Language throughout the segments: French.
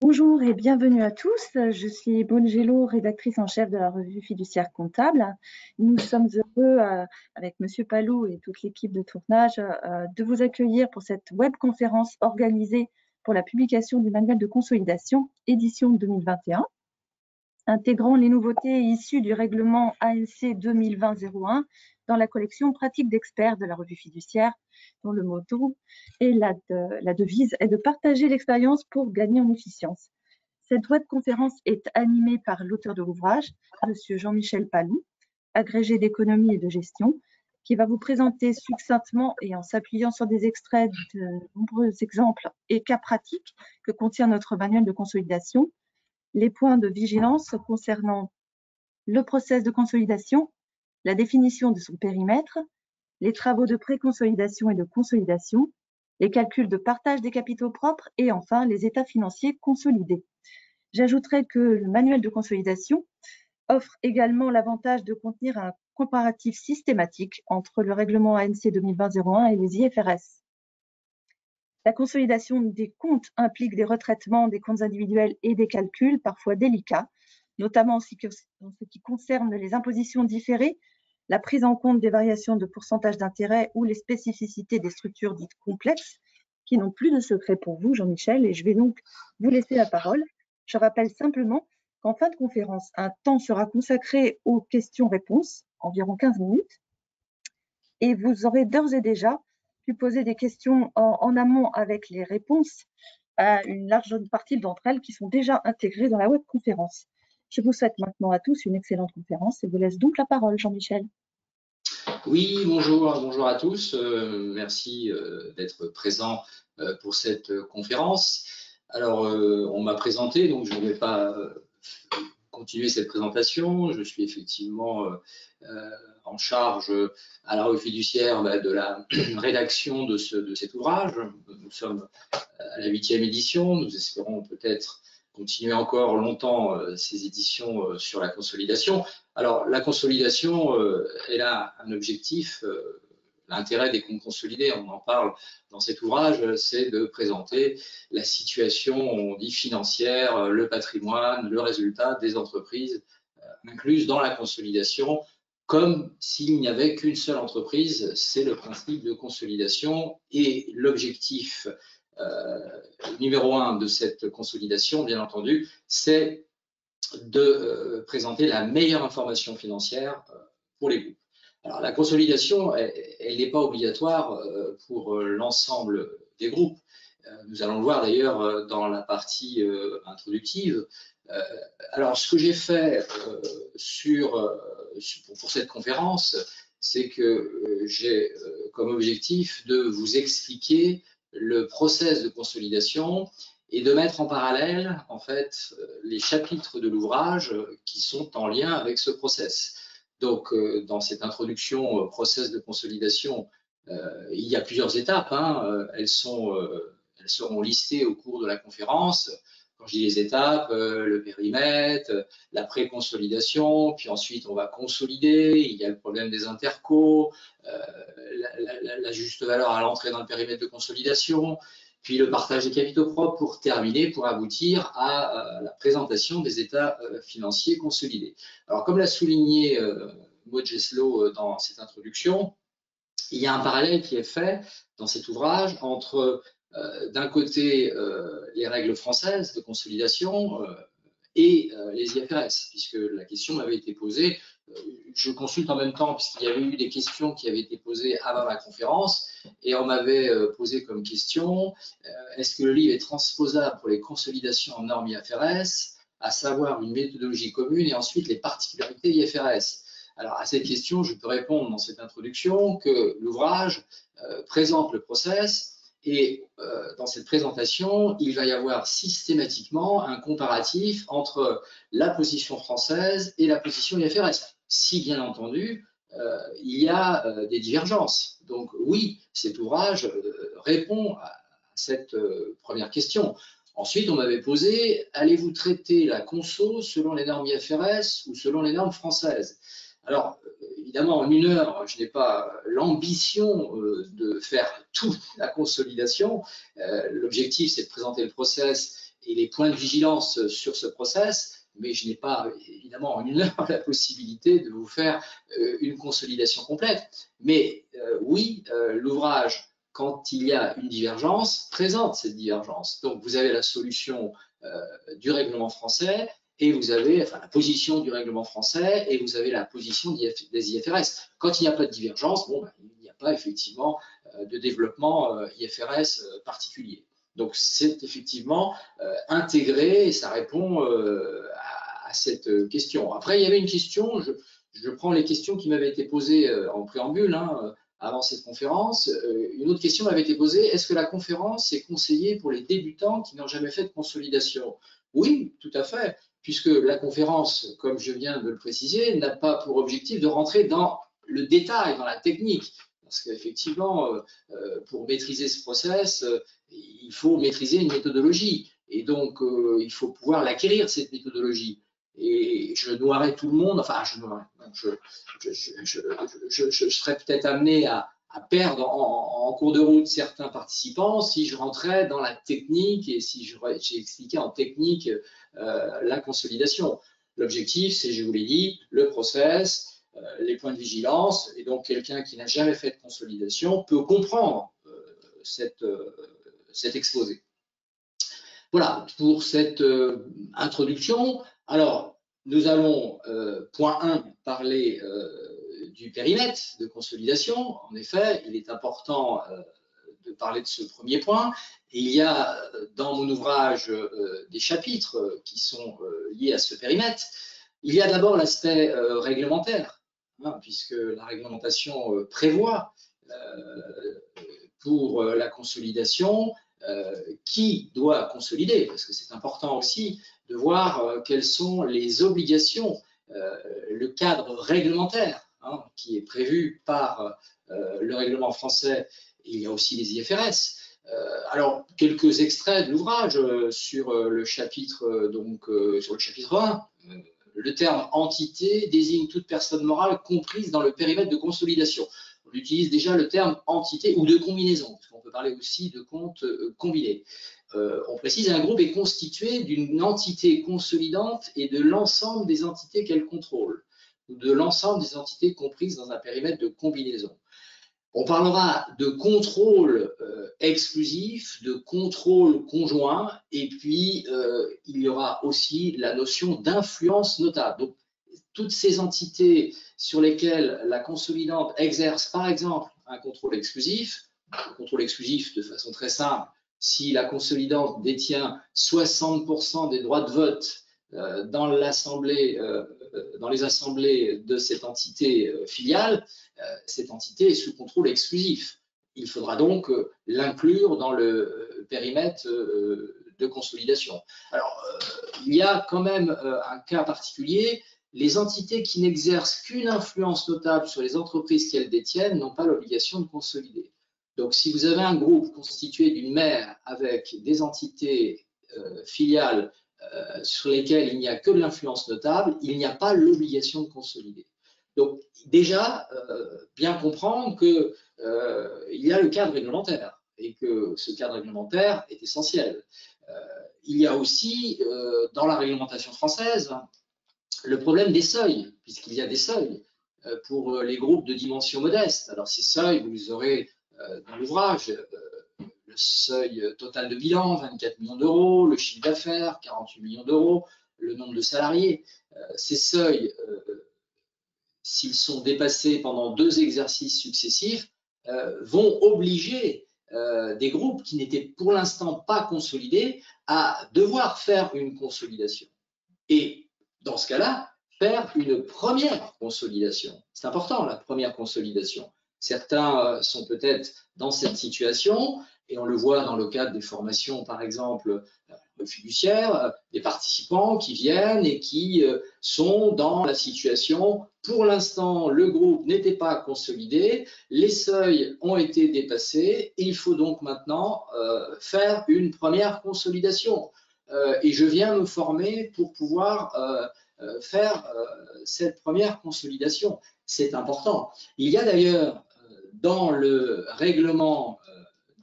Bonjour et bienvenue à tous. Je suis Bongello, rédactrice en chef de la revue Fiduciaire Comptable. Nous sommes heureux, avec Monsieur Palou et toute l'équipe de tournage, de vous accueillir pour cette webconférence organisée pour la publication du manuel de consolidation, édition 2021, intégrant les nouveautés issues du règlement ANC 2020-01 dans la collection pratique d'experts de la revue Fiduciaire, dont le motto et la devise est de partager l'expérience pour gagner en efficience. Cette webconférence est animée par l'auteur de l'ouvrage, Monsieur Jean-Michel Palou, agrégé d'économie et de gestion, qui va vous présenter succinctement et en s'appuyant sur des extraits de nombreux exemples et cas pratiques que contient notre manuel de consolidation, les points de vigilance concernant le process de consolidation, la définition de son périmètre, les travaux de pré-consolidation et de consolidation, les calculs de partage des capitaux propres et enfin les états financiers consolidés. J'ajouterai que le manuel de consolidation offre également l'avantage de contenir un comparatif systématique entre le règlement ANC 2020-01 et les IFRS. La consolidation des comptes implique des retraitements des comptes individuels et des calculs parfois délicats, notamment en ce qui concerne les impositions différées, la prise en compte des variations de pourcentage d'intérêt ou les spécificités des structures dites complexes, qui n'ont plus de secret pour vous, Jean-Michel, et je vais donc vous laisser la parole. Je rappelle simplement qu'en fin de conférence, un temps sera consacré aux questions-réponses, environ 15 minutes, et vous aurez d'ores et déjà pu poser des questions en amont avec les réponses à une large partie d'entre elles qui sont déjà intégrées dans la webconférence. Je vous souhaite maintenant à tous une excellente conférence et vous laisse donc la parole, Jean-Michel. Oui, bonjour à tous. Merci d'être présent pour cette conférence. Alors, on m'a présenté, donc je ne vais pas continuer cette présentation. Je suis effectivement en charge à la revue Fiduciaire de la rédaction de cet ouvrage. Nous sommes à la 8e édition. Nous espérons peut-être continuer encore longtemps ces éditions sur la consolidation. Alors, la consolidation, elle a un objectif, l'intérêt des comptes consolidés, on en parle dans cet ouvrage, c'est de présenter la situation, on dit financière, le patrimoine, le résultat des entreprises incluses dans la consolidation, comme s'il n'y avait qu'une seule entreprise. C'est le principe de consolidation et l'objectif numéro 1 de cette consolidation, bien entendu, c'est de présenter la meilleure information financière pour les groupes. Alors, la consolidation, elle n'est pas obligatoire pour l'ensemble des groupes. Nous allons le voir d'ailleurs dans la partie introductive. Alors, ce que j'ai fait pour cette conférence, c'est que j'ai comme objectif de vous expliquer le process de consolidation et de mettre en parallèle, en fait, les chapitres de l'ouvrage qui sont en lien avec ce process. Donc, dans cette introduction au process de consolidation, il y a plusieurs étapes. Elles seront listées au cours de la conférence. Quand je dis les étapes, le périmètre, la pré-consolidation, puis ensuite on va consolider, il y a le problème des intercos, la juste valeur à l'entrée dans le périmètre de consolidation, puis le partage des capitaux propres pour terminer, pour aboutir à la présentation des états financiers consolidés. Alors, comme l'a souligné Maud Jeslo dans cette introduction, il y a un parallèle qui est fait dans cet ouvrage entre, d'un côté, les règles françaises de consolidation et les IFRS, puisque la question m'avait été posée. Je consulte en même temps, puisqu'il y avait eu des questions qui avaient été posées avant ma conférence, et on m'avait posé comme question, est-ce que le livre est transposable pour les consolidations en normes IFRS, à savoir une méthodologie commune et ensuite les particularités IFRS? Alors, à cette question, je peux répondre dans cette introduction que l'ouvrage présente le process et dans cette présentation, il va y avoir systématiquement un comparatif entre la position française et la position IFRS. Si, bien entendu, il y a des divergences. Donc, oui, cet ouvrage répond à cette première question. Ensuite, on m'avait posé, allez-vous traiter la conso selon les normes IFRS ou selon les normes françaises? Alors, évidemment, en 1 heure, je n'ai pas l'ambition de faire toute la consolidation. L'objectif, c'est de présenter le process et les points de vigilance sur ce process, mais je n'ai pas évidemment en une heure la possibilité de vous faire une consolidation complète. Mais oui, l'ouvrage, quand il y a une divergence, présente cette divergence. Donc vous avez la solution du règlement français, et vous avez la position du règlement français, et vous avez la position des IFRS. Quand il n'y a pas de divergence, bon, il n'y a pas effectivement de développement IFRS particulier. Donc c'est effectivement intégré et ça répond à cette question. Après, il y avait une question, je prends les questions qui m'avaient été posées en préambule avant cette conférence. Une autre question m'avait été posée, est-ce que la conférence est conseillée pour les débutants qui n'ont jamais fait de consolidation? Oui, tout à fait, puisque la conférence, comme je viens de le préciser, n'a pas pour objectif de rentrer dans le détail, dans la technique. Parce qu'effectivement, pour maîtriser ce process, il faut maîtriser une méthodologie. Et donc, il faut pouvoir l'acquérir, cette méthodologie. Et je noirais tout le monde, enfin, je serais peut-être amené à perdre en cours de route certains participants si je rentrais dans la technique et si j'expliquais en technique la consolidation. L'objectif, c'est, je vous l'ai dit, le process, les points de vigilance, et donc quelqu'un qui n'a jamais fait de consolidation peut comprendre cet exposé. Voilà pour cette introduction. Alors, nous allons, point 1, parler du périmètre de consolidation. En effet, il est important de parler de ce premier point. Et il y a dans mon ouvrage des chapitres qui sont liés à ce périmètre. Il y a d'abord l'aspect réglementaire, puisque la réglementation prévoit pour la consolidation qui doit consolider, parce que c'est important aussi de voir quelles sont les obligations, le cadre réglementaire qui est prévu par le règlement français. Il y a aussi les IFRS. Alors, quelques extraits de l'ouvrage sur le chapitre sur le chapitre 1. Le terme entité désigne toute personne morale comprise dans le périmètre de consolidation. On utilise déjà le terme entité ou de combinaison, parce qu'on peut parler aussi de compte combiné. On précise un groupe est constitué d'une entité consolidante et de l'ensemble des entités qu'elle contrôle, ou de l'ensemble des entités comprises dans un périmètre de combinaison. On parlera de contrôle exclusif, de contrôle conjoint, et puis il y aura aussi la notion d'influence notable. Donc, toutes ces entités sur lesquelles la consolidante exerce, par exemple, un contrôle exclusif de façon très simple, si la consolidante détient 60% des droits de vote dans les assemblées de cette entité filiale, cette entité est sous contrôle exclusif. Il faudra donc l'inclure dans le périmètre de consolidation. Alors, il y a quand même un cas particulier. Les entités qui n'exercent qu'une influence notable sur les entreprises qu'elles détiennent n'ont pas l'obligation de consolider. Donc, si vous avez un groupe constitué d'une mère avec des entités filiales sur lesquelles il n'y a que de l'influence notable, il n'y a pas l'obligation de consolider. Donc, déjà, bien comprendre qu'il y a le cadre réglementaire et que ce cadre réglementaire est essentiel. Il y a aussi, dans la réglementation française, le problème des seuils, puisqu'il y a des seuils pour les groupes de dimension modeste. Alors, ces seuils, vous les aurez dans l'ouvrage. Le seuil total de bilan, 24 millions d'euros, le chiffre d'affaires, 48 millions d'euros, le nombre de salariés. Ces seuils, s'ils sont dépassés pendant 2 exercices successifs, vont obliger des groupes qui n'étaient pour l'instant pas consolidés à devoir faire une consolidation. Et dans ce cas-là, faire une première consolidation. C'est important, la première consolidation. Certains sont peut-être dans cette situation, et on le voit dans le cadre des formations, par exemple, fiduciaires, des participants qui viennent et qui sont dans la situation, pour l'instant, le groupe n'était pas consolidé, les seuils ont été dépassés, et il faut donc maintenant faire une première consolidation. Et je viens me former pour pouvoir faire cette première consolidation. C'est important. Il y a d'ailleurs dans le règlement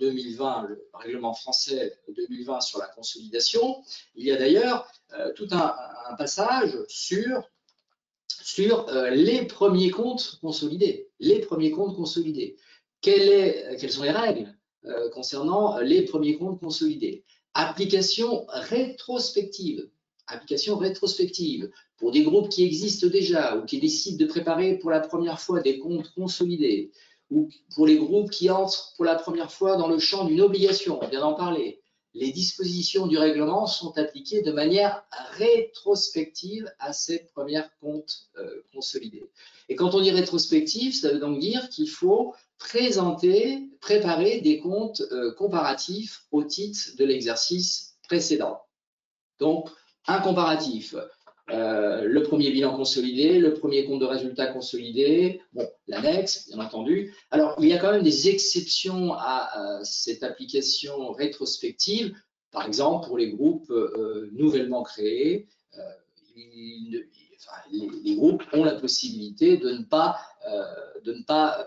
2020, le règlement français 2020 sur la consolidation, il y a d'ailleurs tout un passage sur les premiers comptes consolidés. Les premiers comptes consolidés. Quelles sont les règles concernant les premiers comptes consolidés? Application rétrospective. Application rétrospective pour des groupes qui existent déjà ou qui décident de préparer pour la première fois des comptes consolidés, ou pour les groupes qui entrent pour la première fois dans le champ d'une obligation, on vient d'en parler. Les dispositions du règlement sont appliquées de manière rétrospective à ces premiers comptes consolidés. Et quand on dit rétrospective, ça veut donc dire qu'il faut préparer des comptes comparatifs au titre de l'exercice précédent. Donc, un comparatif, le premier bilan consolidé, le premier compte de résultat consolidé, bon, l'annexe, bien entendu. Alors, il y a quand même des exceptions à cette application rétrospective. Par exemple, pour les groupes nouvellement créés, les groupes ont la possibilité de ne pas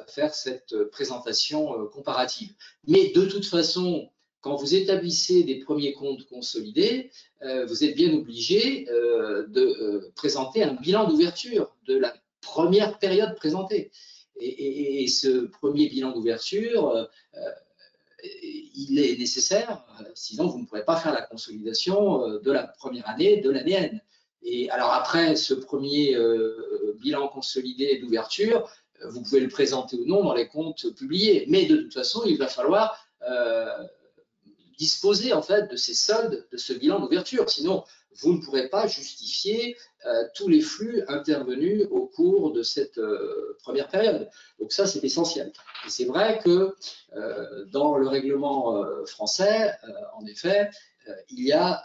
faire cette présentation comparative. Mais de toute façon, quand vous établissez des premiers comptes consolidés, vous êtes bien obligé de présenter un bilan d'ouverture de la première période présentée. Et ce premier bilan d'ouverture, il est nécessaire, sinon vous ne pourrez pas faire la consolidation de la première année, de l'année N. Et alors après ce premier bilan consolidé d'ouverture, vous pouvez le présenter ou non dans les comptes publiés. Mais de toute façon, il va falloir disposer en fait de ces soldes, de ce bilan d'ouverture. Sinon, vous ne pourrez pas justifier tous les flux intervenus au cours de cette première période. Donc ça, c'est essentiel. Et c'est vrai que dans le règlement français, en effet, il y a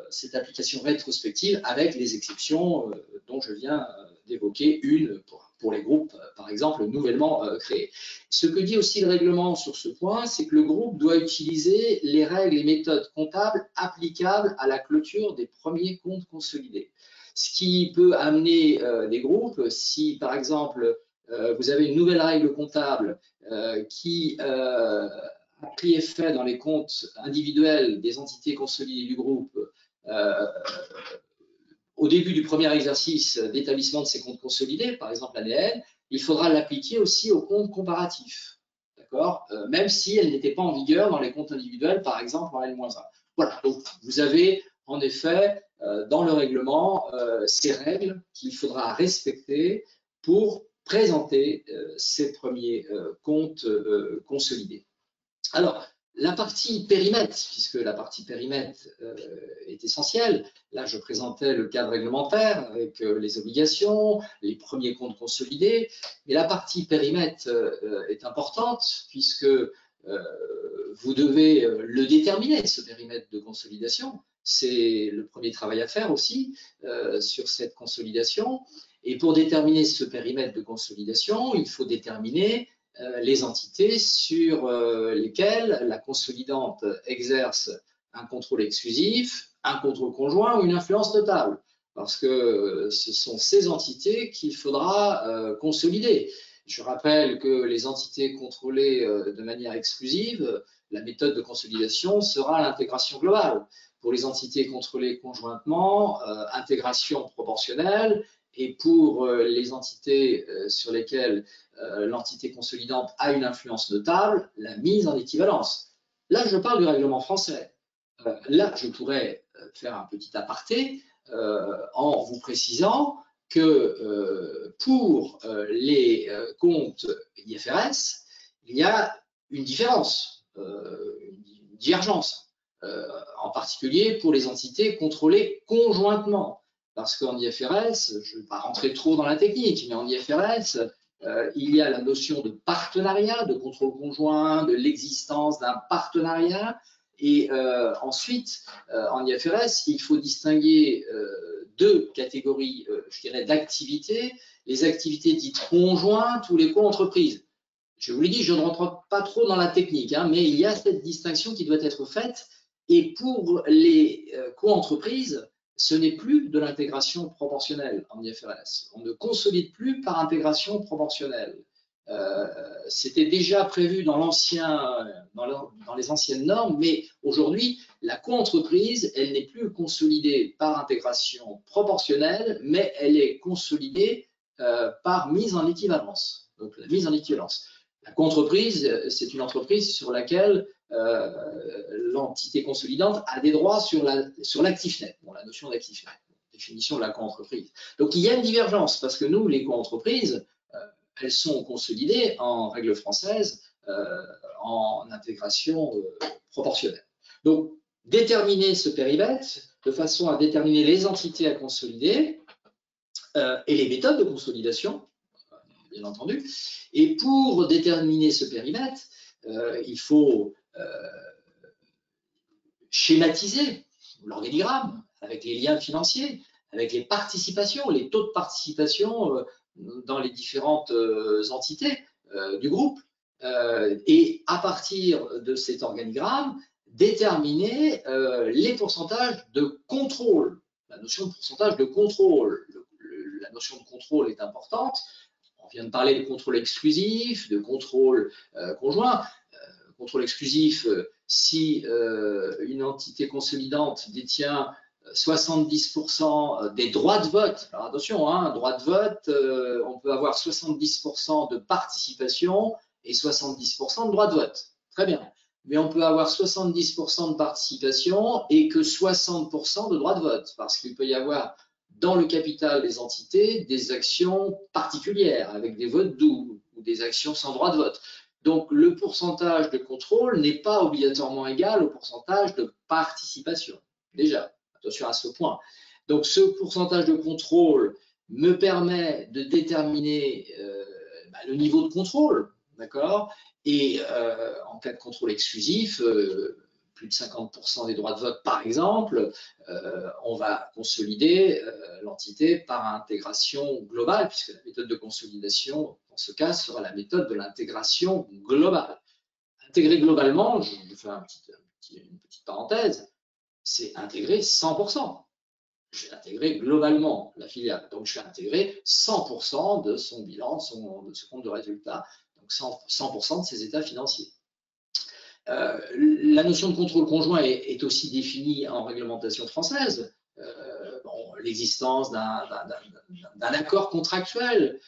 cette application rétrospective avec les exceptions dont je viens d'évoquer, une pour les groupes, par exemple, nouvellement créés. Ce que dit aussi le règlement sur ce point, c'est que le groupe doit utiliser les règles et méthodes comptables applicables à la clôture des premiers comptes consolidés. Ce qui peut amener des groupes, si par exemple vous avez une nouvelle règle comptable qui a pris effet dans les comptes individuels des entités consolidées du groupe au début du premier exercice d'établissement de ces comptes consolidés, par exemple l'ADN, il faudra l'appliquer aussi aux comptes comparatifs, d'accord, même si elle n'était pas en vigueur dans les comptes individuels, par exemple en N-1. Voilà, donc vous avez en effet dans le règlement ces règles qu'il faudra respecter pour présenter ces premiers comptes consolidés. Alors, la partie périmètre, puisque la partie périmètre est essentielle, là je présentais le cadre réglementaire avec les obligations, les premiers comptes consolidés, mais la partie périmètre est importante puisque vous devez le déterminer, ce périmètre de consolidation. C'est le premier travail à faire aussi sur cette consolidation. Et pour déterminer ce périmètre de consolidation, il faut déterminer les entités sur lesquelles la consolidante exerce un contrôle exclusif, un contrôle conjoint ou une influence notable. Parce que ce sont ces entités qu'il faudra consolider. Je rappelle que les entités contrôlées de manière exclusive, la méthode de consolidation sera l'intégration globale. Pour les entités contrôlées conjointement, intégration proportionnelle. Et pour les entités sur lesquelles l'entité consolidante a une influence notable, la mise en équivalence. Là, je parle du règlement français. Là, je pourrais faire un petit aparté en vous précisant que pour les comptes IFRS, il y a une différence, une divergence, en particulier pour les entités contrôlées conjointement. Parce qu'en IFRS, je ne vais pas rentrer trop dans la technique, mais en IFRS, il y a la notion de partenariat, de contrôle conjoint, de l'existence d'un partenariat. Et ensuite, en IFRS, il faut distinguer deux catégories, je dirais, d'activités. Les activités dites conjointes ou les co-entreprises. Je vous l'ai dit, je ne rentre pas trop dans la technique, hein, mais il y a cette distinction qui doit être faite. Et pour les co-entreprises, ce n'est plus de l'intégration proportionnelle en IFRS. On ne consolide plus par intégration proportionnelle. C'était déjà prévu dans les anciennes normes, mais aujourd'hui, la co-entreprise, elle n'est plus consolidée par intégration proportionnelle, mais elle est consolidée par mise en équivalence. Donc, la mise en équivalence. La co-entreprise, c'est une entreprise sur laquelle l'entité consolidante a des droits sur l'actif net. Bon, la notion d'actif net, définition de la co-entreprise. Donc, il y a une divergence parce que nous, les co-entreprises, elles sont consolidées en règle française en intégration proportionnelle. Donc, déterminer ce périmètre de façon à déterminer les entités à consolider et les méthodes de consolidation, bien entendu. Et pour déterminer ce périmètre, il faut schématiser l'organigramme avec les liens financiers, avec les participations, les taux de participation dans les différentes entités du groupe. Et à partir de cet organigramme, déterminer les pourcentages de contrôle. La notion de pourcentage de contrôle. La notion de contrôle est importante. On vient de parler de contrôle exclusif, de contrôle conjoint. Contrôle exclusif, si une entité consolidante détient 70% des droits de vote, alors attention, droit de vote, on peut avoir 70% de participation et 70% de droit de vote. Très bien. Mais on peut avoir 70% de participation et que 60% de droit de vote, parce qu'il peut y avoir dans le capital des entités des actions particulières avec des votes doux ou des actions sans droit de vote. Donc, le pourcentage de contrôle n'est pas obligatoirement égal au pourcentage de participation. Déjà, attention à ce point. Donc, ce pourcentage de contrôle me permet de déterminer le niveau de contrôle, d'accord? Et en cas de contrôle exclusif, plus de 50% des droits de vote, par exemple, on va consolider l'entité par intégration globale, puisque la méthode de consolidation, dans ce cas, sera la méthode de l'intégration globale. Intégrer globalement, je vais faire une petite parenthèse, c'est intégrer 100%. Je vais intégrer globalement la filiale. Donc, je vais intégrer 100% de son bilan, de ce compte de résultat, donc 100% de ses états financiers. La notion de contrôle conjoint est aussi définie en réglementation française. L'existence d'un accord contractuel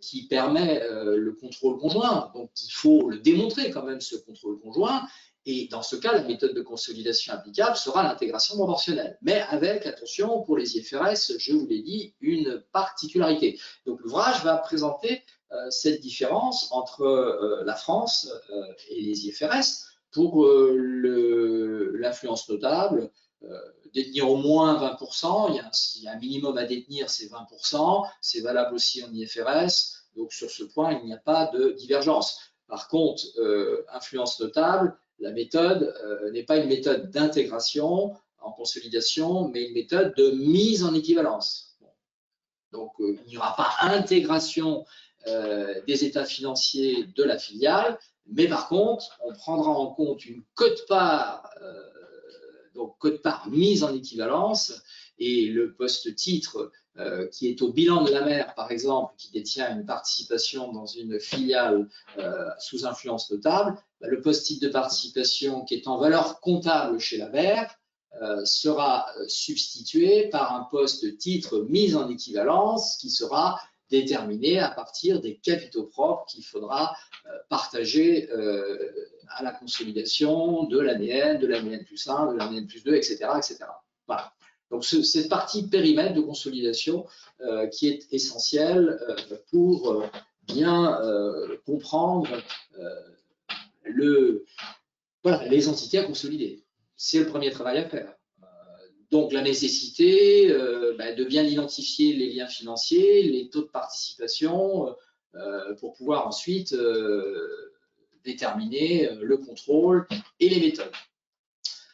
qui permet le contrôle conjoint. Donc, il faut le démontrer quand même, ce contrôle conjoint. Et dans ce cas, la méthode de consolidation applicable sera l'intégration proportionnelle. Mais avec, attention, pour les IFRS, je vous l'ai dit, une particularité. Donc, l'ouvrage va présenter cette différence entre la France et les IFRS pour l'influence notable. Détenir au moins 20%, il y a un minimum à détenir, c'est 20%, c'est valable aussi en IFRS, donc sur ce point, il n'y a pas de divergence. Par contre, influence notable, la méthode n'est pas une méthode d'intégration en consolidation, mais une méthode de mise en équivalence. Donc, il n'y aura pas intégration des états financiers de la filiale, mais par contre, on prendra en compte une quote-part, donc quote-part mise en équivalence, et le poste-titre qui est au bilan de la mère, par exemple, qui détient une participation dans une filiale sous influence notable, le post-titre de participation qui est en valeur comptable chez la mère sera substitué par un poste-titre mis en équivalence qui sera déterminé à partir des capitaux propres qu'il faudra partager à la consolidation de l'ADN, de l'ADN plus 1, de l'ADN plus 2, etc. etc. Voilà. Donc, cette partie périmètre de consolidation qui est essentielle pour bien comprendre les entités à consolider. C'est le premier travail à faire. Donc, la nécessité de bien identifier les liens financiers, les taux de participation, pour pouvoir ensuite déterminer le contrôle et les méthodes.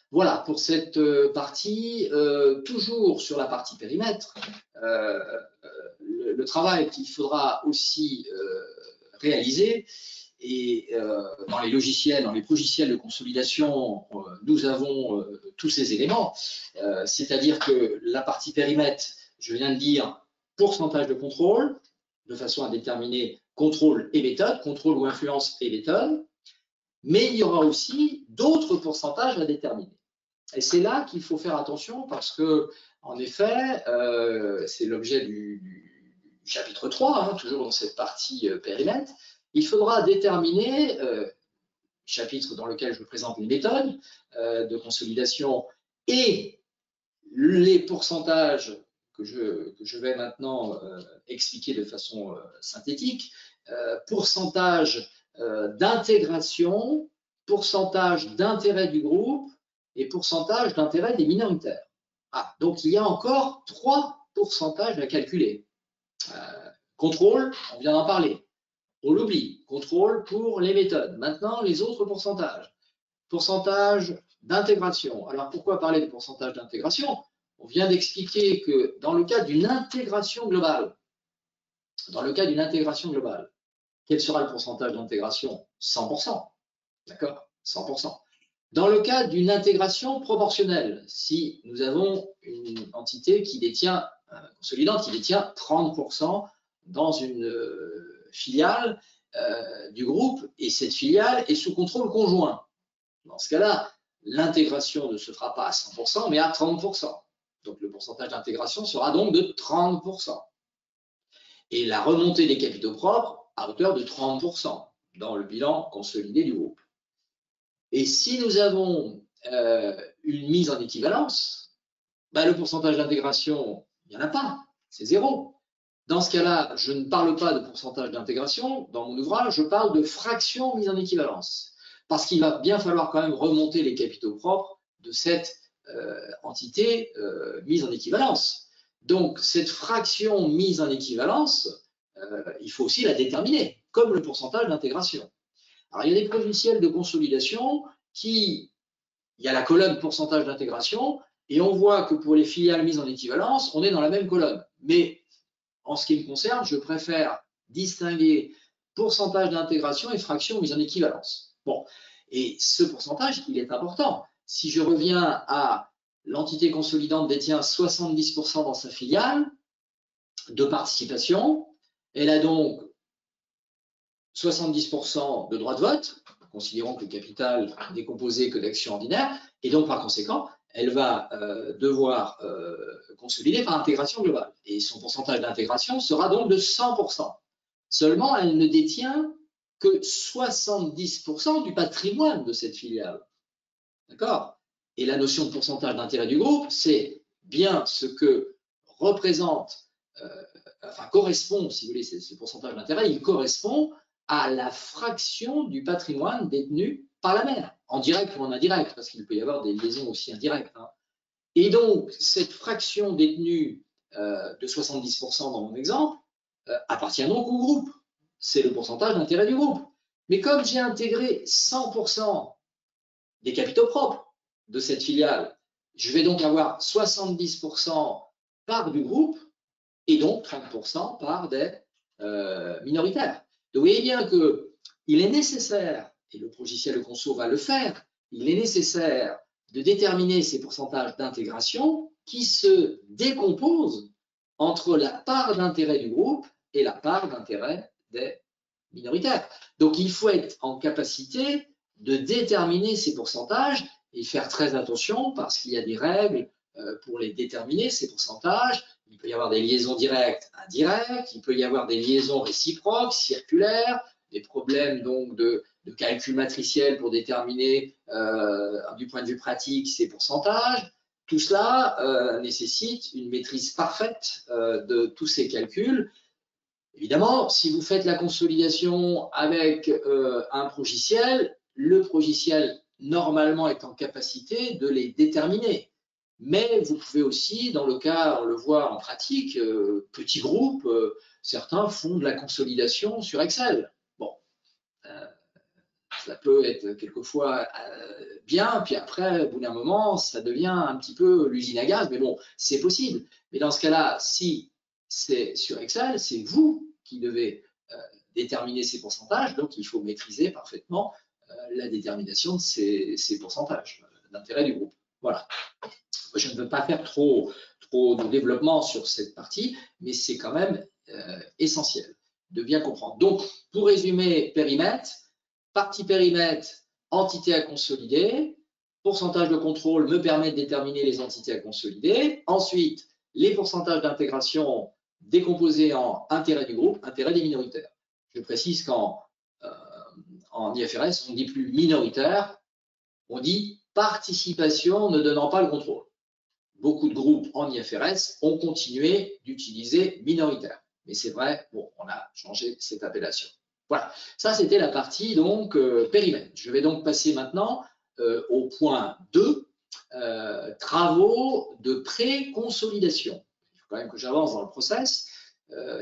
Voilà, pour cette partie, toujours sur la partie périmètre, le travail qu'il faudra aussi réaliser, et dans les logiciels, dans les logiciels de consolidation, nous avons tous ces éléments, c'est-à-dire que la partie périmètre, je viens de dire pourcentage de contrôle, de façon à déterminer contrôle et méthode, contrôle ou influence et méthode, mais il y aura aussi d'autres pourcentages à déterminer. Et c'est là qu'il faut faire attention parce que, en effet, c'est l'objet du chapitre 3, hein, toujours dans cette partie périmètre, il faudra déterminer, chapitre dans lequel je présente les méthodes de consolidation et les pourcentages que je vais maintenant expliquer de façon synthétique, pourcentage d'intégration, pourcentage d'intérêt du groupe et pourcentage d'intérêt des minoritaires. Ah, donc il y a encore 3 pourcentages à calculer. Contrôle, on vient d'en parler. On l'oublie, contrôle pour les méthodes. Maintenant, les autres pourcentages. Pourcentage d'intégration. Alors, pourquoi parler de pourcentage d'intégration? On vient d'expliquer que dans le cas d'une intégration globale, quel sera le pourcentage d'intégration? 100%. D'accord? 100%. Dans le cas d'une intégration proportionnelle, si nous avons une entité qui détient, consolidante, qui détient 30% dans une filiale du groupe, et cette filiale est sous contrôle conjoint. Dans ce cas-là, l'intégration ne se fera pas à 100%, mais à 30%. Donc le pourcentage d'intégration sera donc de 30%. Et la remontée des capitaux propres à hauteur de 30% dans le bilan consolidé du groupe. Et si nous avons une mise en équivalence, ben, le pourcentage d'intégration, il n'y en a pas, c'est 0. Dans ce cas-là, je ne parle pas de pourcentage d'intégration. Dans mon ouvrage, je parle de fraction mise en équivalence. Parce qu'il va bien falloir quand même remonter les capitaux propres de cette entité mise en équivalence. Donc, cette fraction mise en équivalence, il faut aussi la déterminer, comme le pourcentage d'intégration. Alors, il y a des logiciels de consolidation il y a la colonne pourcentage d'intégration, et on voit que pour les filiales mises en équivalence, on est dans la même colonne. Mais en ce qui me concerne, je préfère distinguer pourcentage d'intégration et fraction mise en équivalence. Bon, et ce pourcentage, il est important. Si je reviens à l'entité consolidante détient 70% dans sa filiale de participation, elle a donc 70% de droits de vote, considérons que le capital n'est composé que d'actions ordinaires, et donc par conséquent, elle va devoir consolider par intégration globale. Et son pourcentage d'intégration sera donc de 100%. Seulement, elle ne détient que 70% du patrimoine de cette filiale. D'accord? Et la notion de pourcentage d'intérêt du groupe, c'est bien ce que représente, correspond, si vous voulez, ce pourcentage d'intérêt, il correspond à la fraction du patrimoine détenu par la mère, en direct ou en indirect, parce qu'il peut y avoir des liaisons aussi indirectes. Hein. Et donc, cette fraction détenue de 70% dans mon exemple appartient donc au groupe. C'est le pourcentage d'intérêt du groupe. Mais comme j'ai intégré 100% des capitaux propres de cette filiale, je vais donc avoir 70% part du groupe et donc 30% part des minoritaires. Donc, vous voyez bien qu'il est nécessaire, et le logiciel de conso va le faire, il est nécessaire de déterminer ces pourcentages d'intégration qui se décomposent entre la part d'intérêt du groupe et la part d'intérêt des minoritaires. Donc, il faut être en capacité de déterminer ces pourcentages et faire très attention parce qu'il y a des règles pour les déterminer, ces pourcentages. Il peut y avoir des liaisons directes, indirectes, il peut y avoir des liaisons réciproques, circulaires, des problèmes donc de calcul matriciel pour déterminer du point de vue pratique ces pourcentages. Tout cela nécessite une maîtrise parfaite de tous ces calculs. Évidemment, si vous faites la consolidation avec un progiciel, le progiciel normalement est en capacité de les déterminer. Mais vous pouvez aussi, dans le cas, on le voit en pratique, petits groupes, certains font de la consolidation sur Excel. Bon, ça peut être quelquefois bien, puis après, au bout d'un moment, ça devient un petit peu l'usine à gaz, mais bon, c'est possible. Mais dans ce cas-là, si c'est sur Excel, c'est vous qui devez déterminer ces pourcentages, donc il faut maîtriser parfaitement la détermination de ces pourcentages d'intérêt du groupe. Voilà. Je ne veux pas faire trop de développement sur cette partie, mais c'est quand même essentiel. bien comprendre. Donc, pour résumer, périmètre, partie périmètre, entité à consolider, pourcentage de contrôle me permet de déterminer les entités à consolider. Ensuite, les pourcentages d'intégration décomposés en intérêt du groupe, intérêt des minoritaires. Je précise qu'en IFRS, on ne dit plus minoritaire, on dit participation ne donnant pas le contrôle. Beaucoup de groupes en IFRS ont continué d'utiliser minoritaire. Mais c'est vrai, bon, on a changé cette appellation. Voilà, ça c'était la partie donc périmètre. Je vais donc passer maintenant au point 2, travaux de pré-consolidation. Il faut quand même que j'avance dans le process.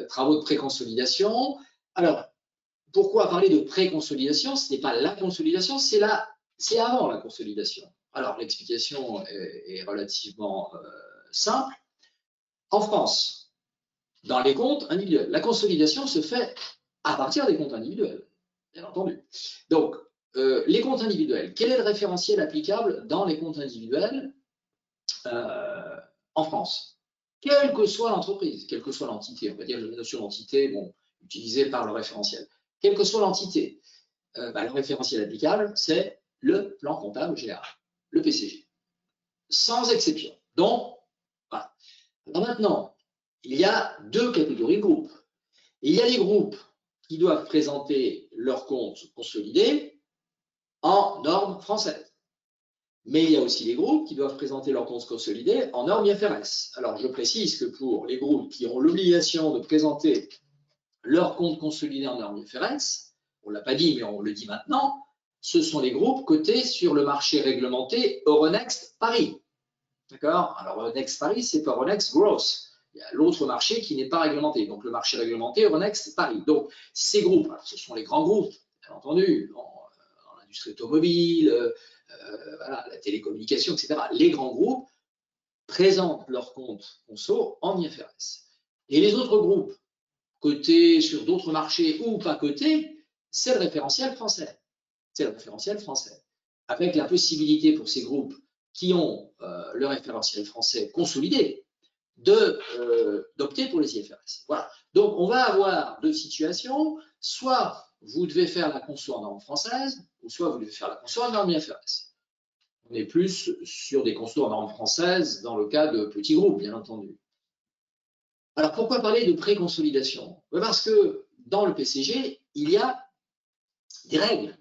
Travaux de pré-consolidation. Alors, pourquoi parler de pré-consolidation? Ce n'est pas la consolidation, c'est avant la consolidation. Alors, l'explication est relativement simple. En France, dans les comptes individuels, la consolidation se fait à partir des comptes individuels, bien entendu. Donc, les comptes individuels, quel est le référentiel applicable dans les comptes individuels en France? Quelle que soit l'entreprise, quelle que soit l'entité, on va dire la notion d'entité, bon, utilisée par le référentiel. Quelle que soit l'entité, le référentiel applicable, c'est le plan comptable général, le PCG, sans exception. Donc, voilà. Alors maintenant, il y a deux catégories de groupes. Il y a les groupes qui doivent présenter leurs comptes consolidés en normes françaises. Mais il y a aussi les groupes qui doivent présenter leurs comptes consolidés en normes IFRS. Alors, je précise que pour les groupes qui ont l'obligation de présenter leurs comptes consolidés en normes IFRS, on ne l'a pas dit, mais on le dit maintenant, ce sont les groupes cotés sur le marché réglementé Euronext Paris. D'accord? Alors, Euronext Paris, c'est pas Euronext Growth. Il y a l'autre marché qui n'est pas réglementé. Donc, le marché réglementé Euronext Paris. Donc, ces groupes, alors, ce sont les grands groupes, bien entendu, dans l'industrie automobile, voilà, la télécommunication, etc. Les grands groupes présentent leurs comptes conso en IFRS. Et les autres groupes, cotés sur d'autres marchés ou pas cotés, c'est le référentiel français. C'est le référentiel français. Avec la possibilité pour ces groupes qui ont le référentiel français consolidé d'opter pour les IFRS. Voilà. Donc, on va avoir deux situations. Soit vous devez faire la conso en norme française, ou soit vous devez faire la conso en norme IFRS. On est plus sur des consos en norme française dans le cas de petits groupes, bien entendu. Alors, pourquoi parler de pré-consolidation? Parce que dans le PCG, il y a des règles.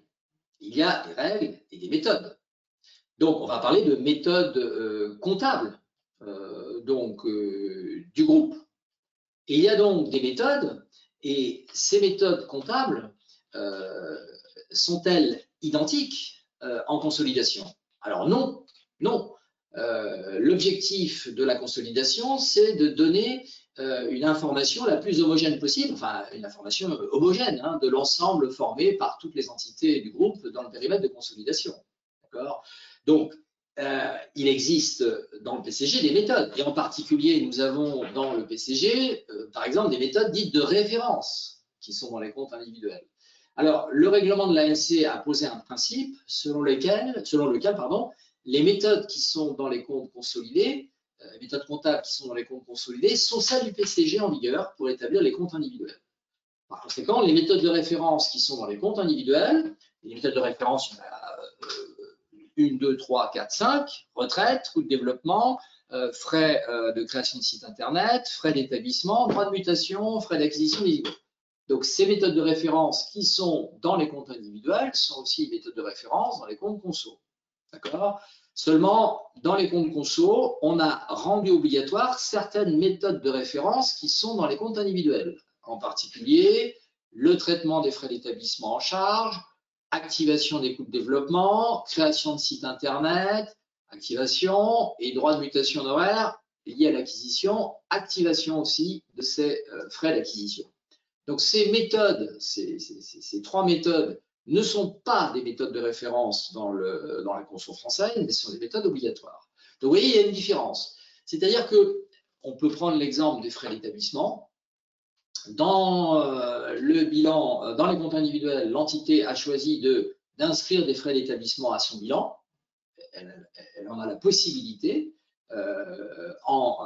Il y a des règles et des méthodes. Donc, on va parler de méthodes comptables du groupe. Et il y a donc des méthodes, et ces méthodes comptables sont-elles identiques en consolidation? Alors non, non. L'objectif de la consolidation, c'est de donner une information la plus homogène possible, enfin une information homogène de l'ensemble formé par toutes les entités du groupe dans le périmètre de consolidation. D'accord? Donc, il existe dans le PCG des méthodes, et en particulier, nous avons dans le PCG, par exemple, des méthodes dites de référence, qui sont dans les comptes individuels. Alors, le règlement de l'ANC a posé un principe selon lequel les méthodes qui sont dans les comptes consolidés, les méthodes comptables qui sont dans les comptes consolidés, sont celles du PCG en vigueur pour établir les comptes individuels. Par conséquent, les méthodes de référence qui sont dans les comptes individuels, les méthodes de référence, 1, 2, 3, 4, 5, retraite, coût de développement, frais de création de site internet, frais d'établissement, droits de mutation, frais d'acquisition des immeubles. Donc, ces méthodes de référence qui sont dans les comptes individuels sont aussi des méthodes de référence dans les comptes conso. D'accord? Seulement, dans les comptes conso, on a rendu obligatoire certaines méthodes de référence qui sont dans les comptes individuels. En particulier, le traitement des frais d'établissement en charge, activation des coûts de développement, création de site internet, activation et droits de mutation horaire liés à l'acquisition, activation aussi de ces frais d'acquisition. Donc ces méthodes, ces trois méthodes ne sont pas des méthodes de référence dans la conso française, mais ce sont des méthodes obligatoires. Donc vous voyez, il y a une différence. C'est-à-dire qu'on peut prendre l'exemple des frais d'établissement. Dans le bilan, dans les comptes individuels, l'entité a choisi d'inscrire des frais d'établissement à son bilan. Elle en a la possibilité. en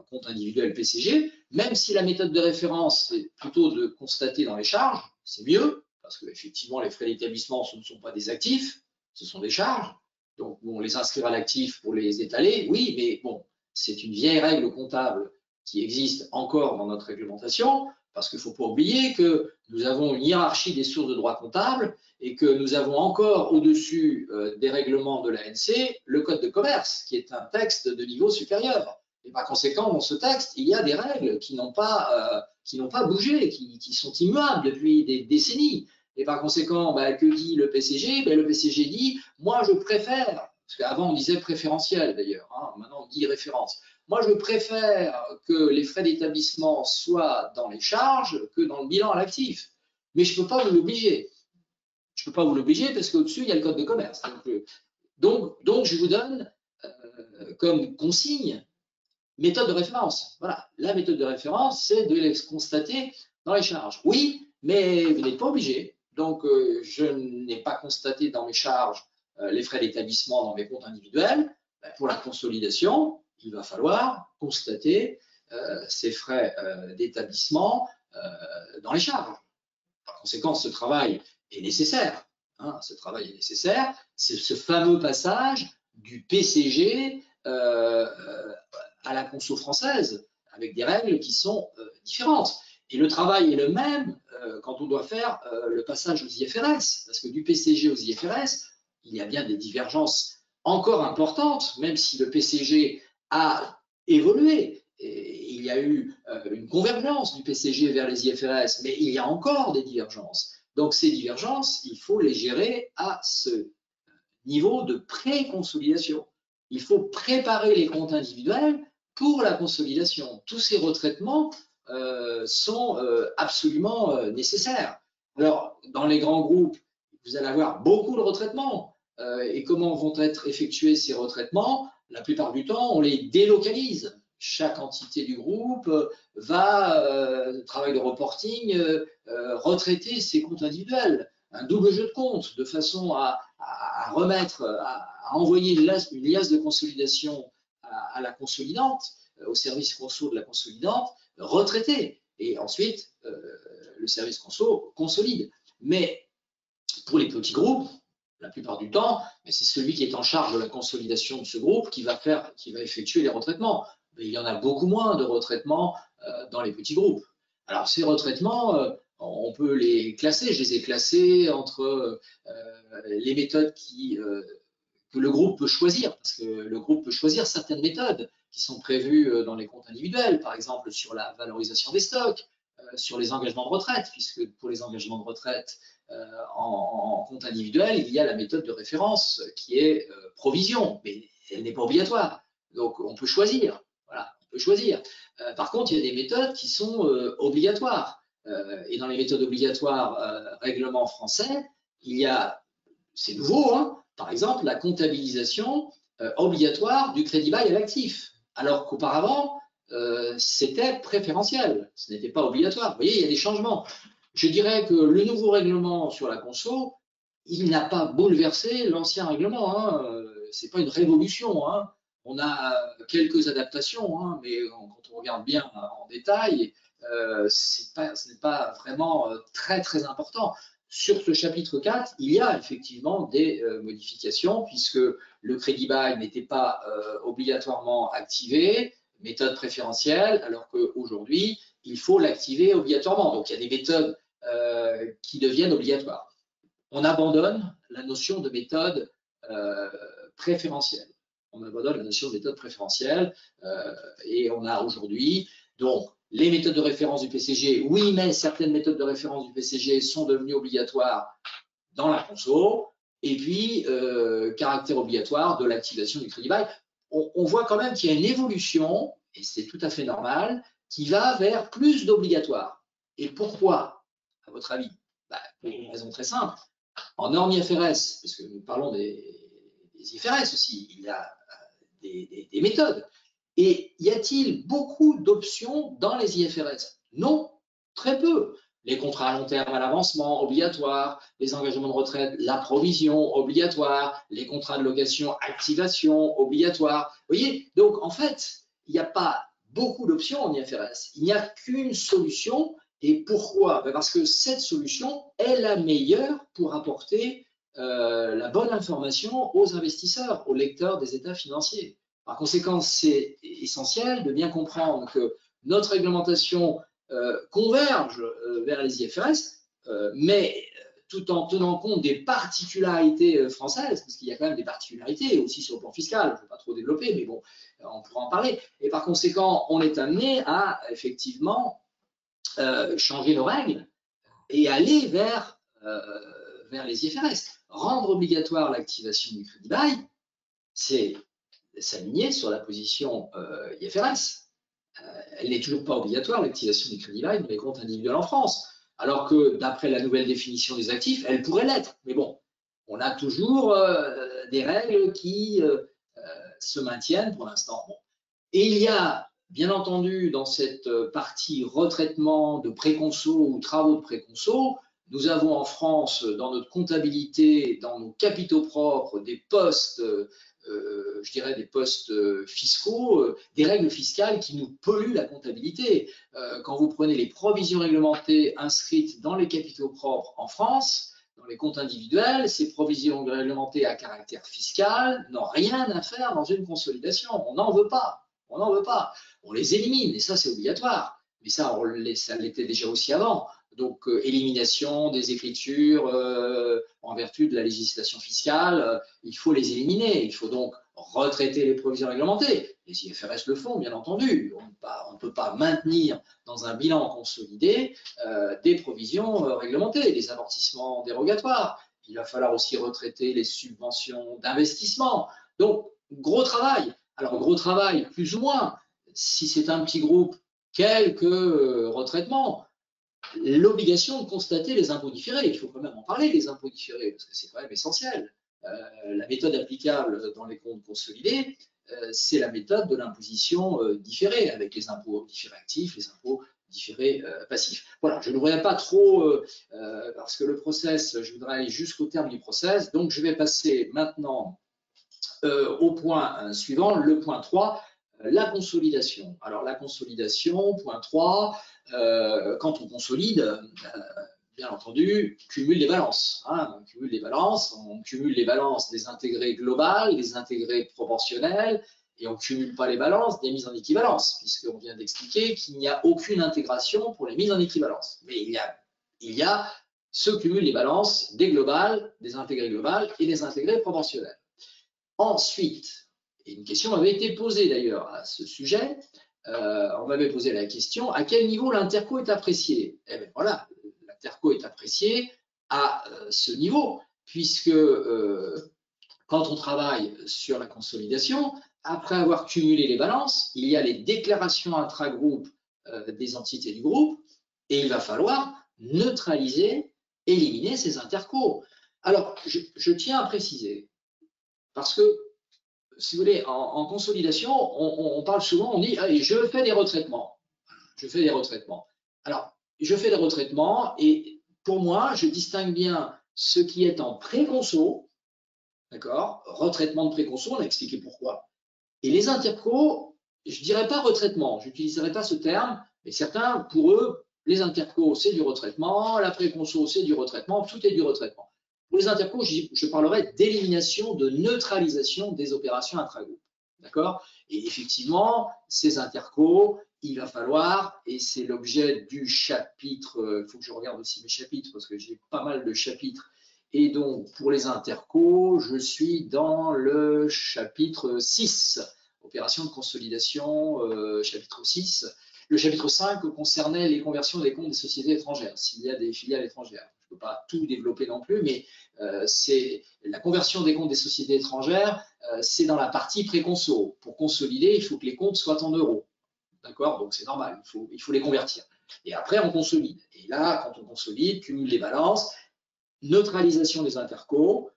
compte individuel PCG, même si la méthode de référence, c'est plutôt de constater dans les charges, c'est mieux, parce qu'effectivement, les frais d'établissement, ce ne sont pas des actifs, ce sont des charges. Donc, bon, les inscrire à l'actif pour les étaler, oui, mais bon, c'est une vieille règle comptable qui existe encore dans notre réglementation, parce qu'il ne faut pas oublier que nous avons une hiérarchie des sources de droit comptable et que nous avons encore au-dessus des règlements de l'ANC le Code de commerce, qui est un texte de niveau supérieur. Et par conséquent, dans ce texte, il y a des règles qui n'ont pas bougé, qui sont immuables depuis des décennies. Et par conséquent, que dit le PCG? Le PCG dit, moi je préfère, parce qu'avant on disait préférentiel d'ailleurs, maintenant on dit référence. Moi, je préfère que les frais d'établissement soient dans les charges que dans le bilan à l'actif. Mais je ne peux pas vous l'obliger. Je ne peux pas vous l'obliger parce qu'au-dessus, il y a le code de commerce. Donc je vous donne comme consigne méthode de référence. Voilà, la méthode de référence, c'est de les constater dans les charges. Oui, mais vous n'êtes pas obligé. Donc, je n'ai pas constaté dans mes charges les frais d'établissement dans mes comptes individuels. Pour la consolidation, il va falloir constater ces frais d'établissement dans les charges. Par conséquent, ce travail est nécessaire. Ce travail est nécessaire. C'est ce fameux passage du PCG à la conso française, avec des règles qui sont différentes. Et le travail est le même quand on doit faire le passage aux IFRS, parce que du PCG aux IFRS, il y a bien des divergences encore importantes, même si le PCG a évolué. Et il y a eu une convergence du PCG vers les IFRS, mais il y a encore des divergences. Donc ces divergences, il faut les gérer à ce niveau de pré-consolidation. Il faut préparer les comptes individuels pour la consolidation. Tous ces retraitements sont absolument nécessaires. Alors, dans les grands groupes, vous allez avoir beaucoup de retraitements. Et comment vont être effectués ces retraitements? La plupart du temps, on les délocalise. Chaque entité du groupe va, travail de reporting, retraiter ses comptes individuels. Un double jeu de comptes, de façon à remettre, à envoyer une liasse de consolidation à la consolidante, au service conso de la consolidante, retraité. Et ensuite, le service conso consolide. Mais pour les petits groupes, la plupart du temps, c'est celui qui est en charge de la consolidation de ce groupe qui va effectuer les retraitements. Mais il y en a beaucoup moins de retraitements dans les petits groupes. Alors ces retraitements, on peut les classer. Je les ai classés entre les méthodes que le groupe peut choisir, parce que le groupe peut choisir certaines méthodes qui sont prévues dans les comptes individuels, par exemple sur la valorisation des stocks, sur les engagements de retraite, puisque pour les engagements de retraite en compte individuel, il y a la méthode de référence qui est provision, mais elle n'est pas obligatoire. Donc on peut choisir. Voilà, on peut choisir. Par contre, il y a des méthodes qui sont obligatoires. Et dans les méthodes obligatoires règlement français, il y a, c'est nouveau, par exemple, la comptabilisation obligatoire du crédit bail à l'actif, alors qu'auparavant, c'était préférentiel, ce n'était pas obligatoire. Vous voyez, il y a des changements. Je dirais que le nouveau règlement sur la conso, il n'a pas bouleversé l'ancien règlement. Ce n'est pas une révolution. On a quelques adaptations, mais quand on regarde bien en détail, ce n'est pas vraiment très, très important. Sur ce chapitre 4, il y a effectivement des modifications, puisque le crédit bail n'était pas obligatoirement activé, méthode préférentielle, alors qu'aujourd'hui, il faut l'activer obligatoirement. Donc, il y a des méthodes qui deviennent obligatoires. On abandonne la notion de méthode préférentielle. On abandonne la notion de méthode préférentielle et on a aujourd'hui donc les méthodes de référence du PCG. Oui, mais certaines méthodes de référence du PCG sont devenues obligatoires dans la conso. Et puis, caractère obligatoire de l'activation du crédit bail. On voit quand même qu'il y a une évolution, et c'est tout à fait normal, qui va vers plus d'obligatoire. Et pourquoi, à votre avis? Pour une raison très simple. En norme IFRS, parce que nous parlons des IFRS aussi, il y a des méthodes. Et y a-t-il beaucoup d'options dans les IFRS? Non, très peu. Les contrats à long terme à l'avancement, obligatoire. Les engagements de retraite, la provision, obligatoire. Les contrats de location, activation, obligatoire. Vous voyez, donc en fait, il n'y a pas beaucoup d'options en IFRS. Il n'y a qu'une solution. Et pourquoi? Parce que cette solution est la meilleure pour apporter la bonne information aux investisseurs, aux lecteurs des états financiers. Par conséquent, c'est essentiel de bien comprendre que notre réglementation converge vers les IFRS, mais tout en tenant compte des particularités françaises, parce qu'il y a quand même des particularités aussi sur le plan fiscal, je ne vais pas trop développer, mais bon, on pourra en parler. Et par conséquent, on est amené à effectivement changer nos règles et aller vers les IFRS. Rendre obligatoire l'activation du crédit bail, c'est s'aligner sur la position IFRS. Elle n'est toujours pas obligatoire, l'activation du crédit bail dans les comptes individuels en France, alors que d'après la nouvelle définition des actifs, elle pourrait l'être. Mais bon, on a toujours des règles qui se maintiennent pour l'instant. Bon. Et il y a, bien entendu, dans cette partie retraitement de préconso ou travaux de préconso, nous avons en France, dans notre comptabilité, dans nos capitaux propres, des postes, je dirais des postes fiscaux, des règles fiscales qui nous polluent la comptabilité. Quand vous prenez les provisions réglementées inscrites dans les capitaux propres en France, dans les comptes individuels, ces provisions réglementées à caractère fiscal n'ont rien à faire dans une consolidation. On n'en veut pas. On n'en veut pas. On les élimine, et ça, c'est obligatoire. Mais ça, ça l'était déjà aussi avant. Donc, élimination des écritures en vertu de la législation fiscale, il faut les éliminer. Il faut donc retraiter les provisions réglementées. Les IFRS le font, bien entendu. On ne peut pas maintenir dans un bilan consolidé des provisions réglementées, des amortissements dérogatoires. Il va falloir aussi retraiter les subventions d'investissement. Donc, gros travail. Alors, gros travail, plus ou moins. Si c'est un petit groupe, quelques retraitements. L'obligation de constater les impôts différés. Il faut quand même en parler, les impôts différés, parce que c'est quand même essentiel. La méthode applicable dans les comptes consolidés, c'est la méthode de l'imposition différée, avec les impôts différés actifs, les impôts différés passifs. Voilà, je ne voudrais pas trop, parce que le process, je voudrais aller jusqu'au terme du process, donc je vais passer maintenant au point suivant, le point 3, la consolidation. Alors la consolidation, point 3, quand on consolide, bien entendu, cumule les balances. Hein, on cumule les balances des intégrés globales, des intégrés proportionnels, et on ne cumule pas les balances des mises en équivalence, puisqu'on vient d'expliquer qu'il n'y a aucune intégration pour les mises en équivalence. Mais il y a ce cumul des balances des globales, des intégrés globales et des intégrés proportionnels. Ensuite, et une question m'avait été posée d'ailleurs à ce sujet, on m'avait posé la question, à quel niveau l'interco est apprécié? Eh bien voilà, l'interco est apprécié à ce niveau, puisque quand on travaille sur la consolidation, après avoir cumulé les balances, il y a les déclarations intra-groupe des entités du groupe, et il va falloir neutraliser, éliminer ces intercos. Alors, je tiens à préciser, parce que, si vous voulez, en consolidation, on parle souvent, on dit allez, je fais des retraitements. Je fais des retraitements. Alors, je fais des retraitements et pour moi, je distingue bien ce qui est en pré-conso, d'accord, retraitement de pré-conso, on a expliqué pourquoi. Et les intercos, je ne dirais pas retraitement, je n'utiliserai pas ce terme, mais certains, pour eux, les intercos, c'est du retraitement, la pré-conso, c'est du retraitement, tout est du retraitement. Pour les intercos, je parlerai d'élimination, de neutralisation des opérations intra-groupe. D'accord? Et effectivement, ces intercos, il va falloir, et c'est l'objet du chapitre, il faut que je regarde aussi mes chapitres, parce que j'ai pas mal de chapitres, et donc pour les intercos, je suis dans le chapitre 6, opération de consolidation, chapitre 6. Le chapitre 5 concernait les conversions des comptes des sociétés étrangères, s'il y a des filiales étrangères. Je ne peux pas tout développer non plus, mais c'est la conversion des comptes des sociétés étrangères, c'est dans la partie pré-conso. Pour consolider, il faut que les comptes soient en euros. D'accord? Donc c'est normal, il faut les convertir. Et après, on consolide. Et là, quand on consolide, cumule les balances, neutralisation des intercos.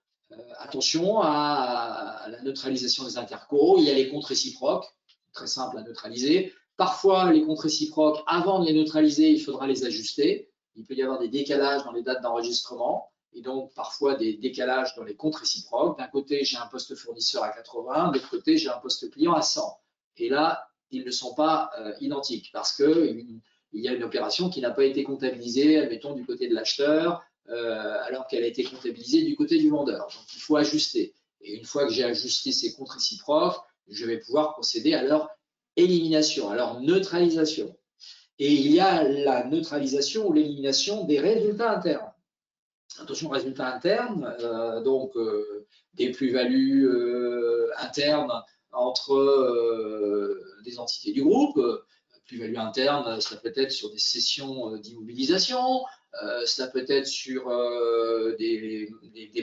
Attention à la neutralisation des intercos. Il y a les comptes réciproques, très simple à neutraliser. Parfois, les comptes réciproques, avant de les neutraliser, il faudra les ajuster. il peut y avoir des décalages dans les dates d'enregistrement et donc parfois des décalages dans les comptes réciproques. D'un côté, j'ai un poste fournisseur à 80, de l'autre côté, j'ai un poste client à 100. Et là, ils ne sont pas identiques parce qu'il y a une opération qui n'a pas été comptabilisée, admettons, du côté de l'acheteur, alors qu'elle a été comptabilisée du côté du vendeur. Donc, il faut ajuster. Et une fois que j'ai ajusté ces comptes réciproques, je vais pouvoir procéder à leur élimination, à leur neutralisation. Et il y a la neutralisation ou l'élimination des résultats internes. Attention, résultats internes, des plus-values internes entre des entités du groupe. Plus-value interne, ça peut être sur des cessions d'immobilisation, ça peut être sur des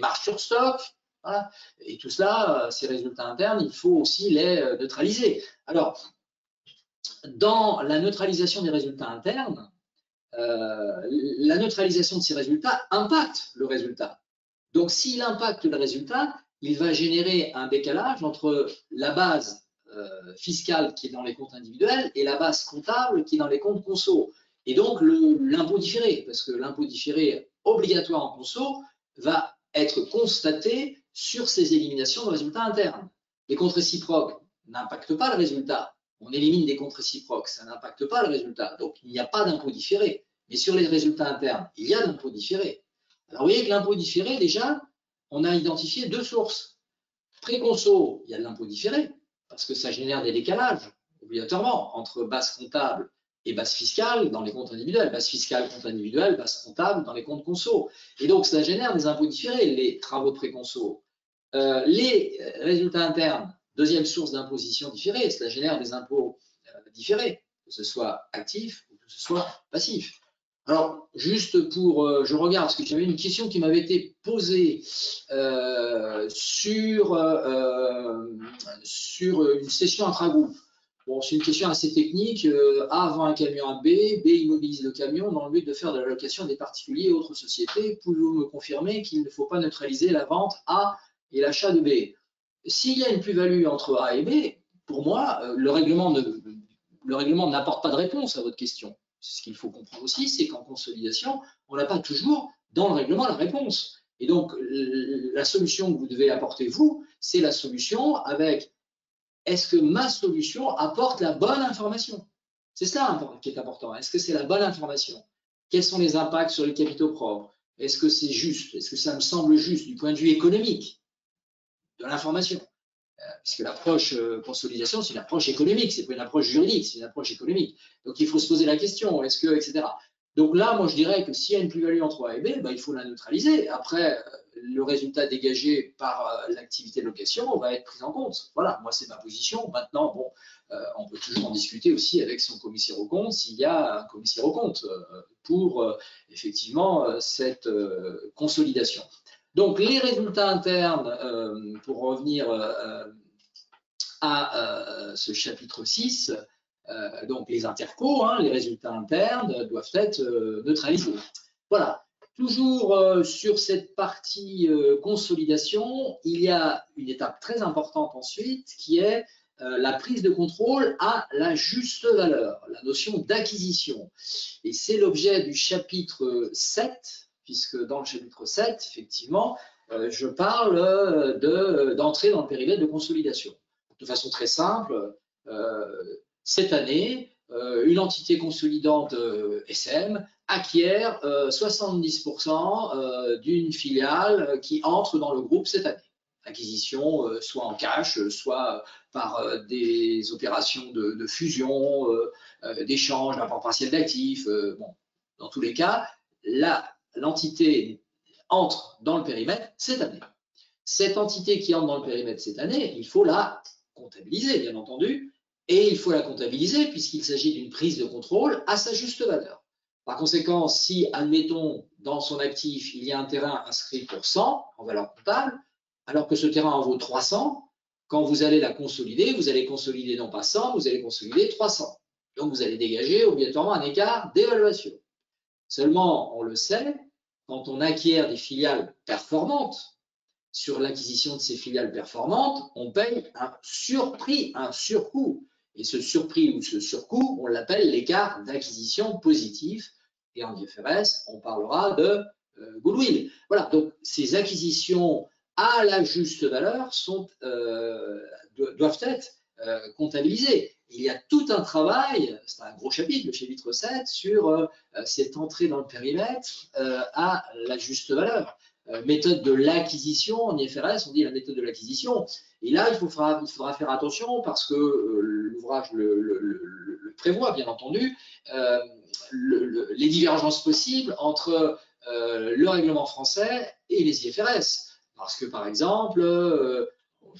marges sur stock. Voilà. Et tout cela, ces résultats internes, il faut aussi les neutraliser. Alors, dans la neutralisation des résultats internes, la neutralisation de ces résultats impacte le résultat. Donc, s'il impacte le résultat, il va générer un décalage entre la base fiscale qui est dans les comptes individuels et la base comptable qui est dans les comptes conso. Et donc, l'impôt différé, parce que l'impôt différé obligatoire en conso va être constaté sur ces éliminations de résultats internes. Les comptes réciproques n'impactent pas le résultat. On élimine des comptes réciproques, ça n'impacte pas le résultat. Donc, il n'y a pas d'impôt différé. Mais sur les résultats internes, il y a d'impôt différé. Alors, vous voyez que l'impôt différé, déjà, on a identifié deux sources. Pré-conso, il y a de l'impôt différé, parce que ça génère des décalages, obligatoirement, entre base comptable et base fiscale dans les comptes individuels. Base fiscale, compte individuel, base comptable dans les comptes conso. Et donc, ça génère des impôts différés, les travaux de pré-conso. Les résultats internes, deuxième source d'imposition différée, cela génère des impôts différés, que ce soit actif ou que ce soit passif. Alors, juste pour, je regarde, parce que j'avais une question qui m'avait été posée sur une cession intra-groupe. Bon, c'est une question assez technique. A vend un camion à B, B immobilise le camion dans le but de faire de la location des particuliers et autres sociétés. Pouvez-vous me confirmer qu'il ne faut pas neutraliser la vente A et l'achat de B? S'il y a une plus-value entre A et B, pour moi, le règlement n'apporte pas de réponse à votre question. Ce qu'il faut comprendre aussi, c'est qu'en consolidation, on n'a pas toujours dans le règlement la réponse. Et donc, la solution que vous devez apporter, vous, c'est la solution avec est-ce que ma solution apporte la bonne information? C'est ça qui est important. Est-ce que c'est la bonne information? Quels sont les impacts sur les capitaux propres? Est-ce que c'est juste? Est-ce que ça me semble juste du point de vue économique de l'information? Puisque l'approche consolidation, c'est une approche économique, c'est pas une approche juridique, c'est une approche économique. Donc il faut se poser la question, est-ce que, etc. Donc là, moi je dirais que s'il y a une plus-value entre A et B, il faut la neutraliser. Après, le résultat dégagé par l'activité de location va être pris en compte. Voilà, moi c'est ma position. Maintenant, bon, on peut toujours en discuter aussi avec son commissaire aux comptes s'il y a un commissaire aux comptes pour effectivement cette consolidation. Donc, les résultats internes, pour revenir à ce chapitre 6, donc les intercos, les résultats internes doivent être neutralisés. Voilà. Toujours sur cette partie consolidation, il y a une étape très importante ensuite qui est la prise de contrôle à la juste valeur, la notion d'acquisition. Et c'est l'objet du chapitre 7, puisque dans le chapitre 7, effectivement, je parle d'entrer dans le périmètre de consolidation. De façon très simple, cette année, une entité consolidante SM acquiert 70% d'une filiale qui entre dans le groupe cette année. Acquisition, soit en cash, soit par des opérations de fusion, d'échange, d'apport partiel d'actifs. Bon, dans tous les cas, l'entité entre dans le périmètre cette année. Cette entité qui entre dans le périmètre cette année, il faut la comptabiliser, bien entendu, et il faut la comptabiliser puisqu'il s'agit d'une prise de contrôle à sa juste valeur. Par conséquent, si, admettons, dans son actif, il y a un terrain inscrit pour 100 en valeur comptable, alors que ce terrain en vaut 300, quand vous allez la consolider, vous allez consolider non pas 100, vous allez consolider 300. Donc, vous allez dégager obligatoirement un écart d'évaluation. Seulement, on le sait, quand on acquiert des filiales performantes, sur l'acquisition de ces filiales performantes, on paye un surprix, un surcoût. Et ce surprix ou ce surcoût, on l'appelle l'écart d'acquisition positif. Et en IFRS, on parlera de goodwill. Voilà, donc ces acquisitions à la juste valeur doivent être comptabilisées. Il y a tout un travail, c'est un gros chapitre, le chapitre 7, sur cette entrée dans le périmètre à la juste valeur. Méthode de l'acquisition, en IFRS, on dit la méthode de l'acquisition. Et là, il faudra faire attention parce que l'ouvrage le prévoit, bien entendu, les divergences possibles entre le règlement français et les IFRS. Parce que, par exemple,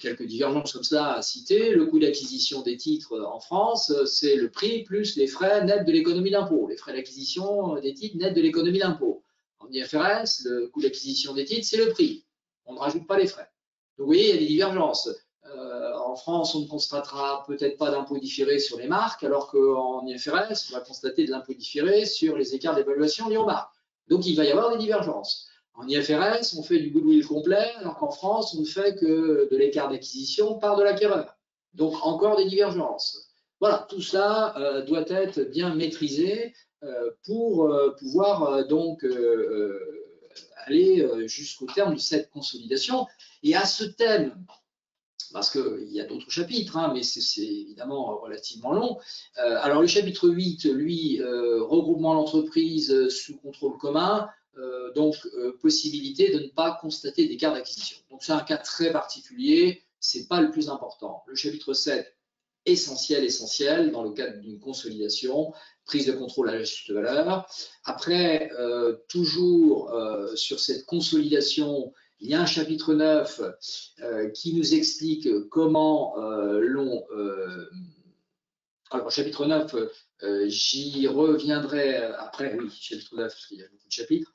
quelques divergences comme ça à citer, le coût d'acquisition des titres en France, c'est le prix plus les frais nets de l'économie d'impôt, les frais d'acquisition des titres nets de l'économie d'impôt. En IFRS, le coût d'acquisition des titres, c'est le prix. On ne rajoute pas les frais. Donc, vous voyez, il y a des divergences. En France, on ne constatera peut-être pas d'impôt différé sur les marques, alors qu'en IFRS, on va constater de l'impôt différé sur les écarts d'évaluation liés aux marques. Donc, il va y avoir des divergences. En IFRS, on fait du goodwill complet, alors qu'en France, on ne fait que de l'écart d'acquisition par de l'acquéreur. Donc, encore des divergences. Voilà, tout ça doit être bien maîtrisé pour pouvoir donc aller jusqu'au terme de cette consolidation. Et à ce thème, parce qu'il y a d'autres chapitres, hein, mais c'est évidemment relativement long. Alors le chapitre 8, lui, regroupement d'entreprises sous contrôle commun, donc possibilité de ne pas constater d'écart d'acquisition. Donc c'est un cas très particulier, c'est pas le plus important. Le chapitre 7, essentiel dans le cadre d'une consolidation, prise de contrôle à la juste valeur. Après, toujours sur cette consolidation, il y a un chapitre 9 qui nous explique comment alors, chapitre 9, j'y reviendrai après, oui, chapitre 9, parce qu'il y a beaucoup de chapitres.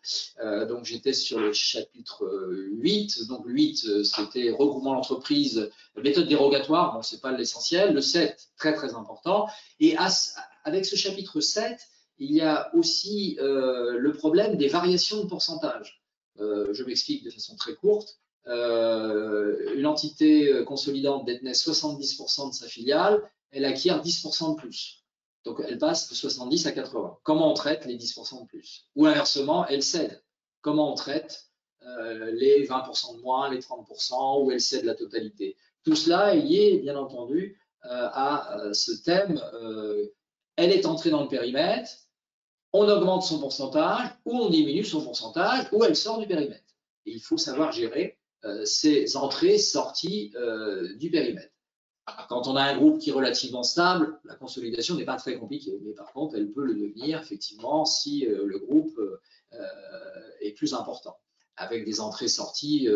Donc, j'étais sur le chapitre 8. Donc, le 8, c'était regroupement d'entreprise, méthode dérogatoire, bon, c'est pas l'essentiel. Le 7, très, très important. Et avec ce chapitre 7, il y a aussi le problème des variations de pourcentage. Je m'explique de façon très courte. Une entité consolidante détenait 70% de sa filiale, elle acquiert 10% de plus. Donc, elle passe de 70 à 80. Comment on traite les 10% de plus? Ou inversement, elle cède. Comment on traite les 20% de moins, les 30%, ou elle cède la totalité? Tout cela est lié, bien entendu, à ce thème. Elle est entrée dans le périmètre, on augmente son pourcentage, ou on diminue son pourcentage, ou elle sort du périmètre. Et il faut savoir gérer ces entrées, sorties du périmètre. Quand on a un groupe qui est relativement stable, la consolidation n'est pas très compliquée. Mais par contre, elle peut le devenir, effectivement, si le groupe est plus important, avec des entrées-sorties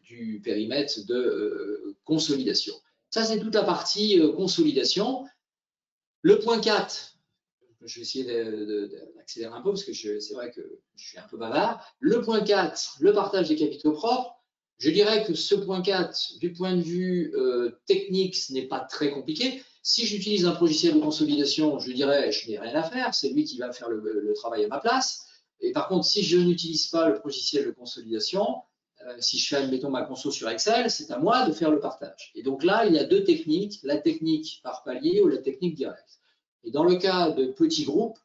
du périmètre de consolidation. Ça, c'est toute la partie consolidation. Le point 4, je vais essayer d'accélérer un peu parce que c'est vrai que je suis un peu bavard. Le point 4, le partage des capitaux propres. Je dirais que ce point 4, du point de vue technique, ce n'est pas très compliqué. Si j'utilise un logiciel de consolidation, je dirais je n'ai rien à faire, c'est lui qui va faire le travail à ma place. Et par contre, si je n'utilise pas le logiciel de consolidation, si je fais, admettons, ma conso sur Excel, c'est à moi de faire le partage. Et donc là, il y a deux techniques, la technique par palier ou la technique directe. Et dans le cas de petits groupes,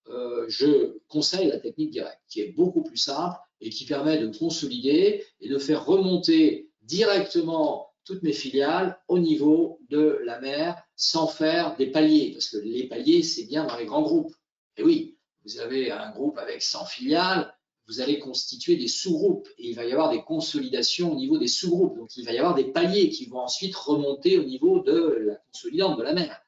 je conseille la technique directe, qui est beaucoup plus simple et qui permet de consolider et de faire remonter directement toutes mes filiales au niveau de la mère sans faire des paliers. Parce que les paliers, c'est bien dans les grands groupes. Et oui, vous avez un groupe avec 100 filiales, vous allez constituer des sous-groupes et il va y avoir des consolidations au niveau des sous-groupes. Donc, il va y avoir des paliers qui vont ensuite remonter au niveau de la consolidante, de la mère,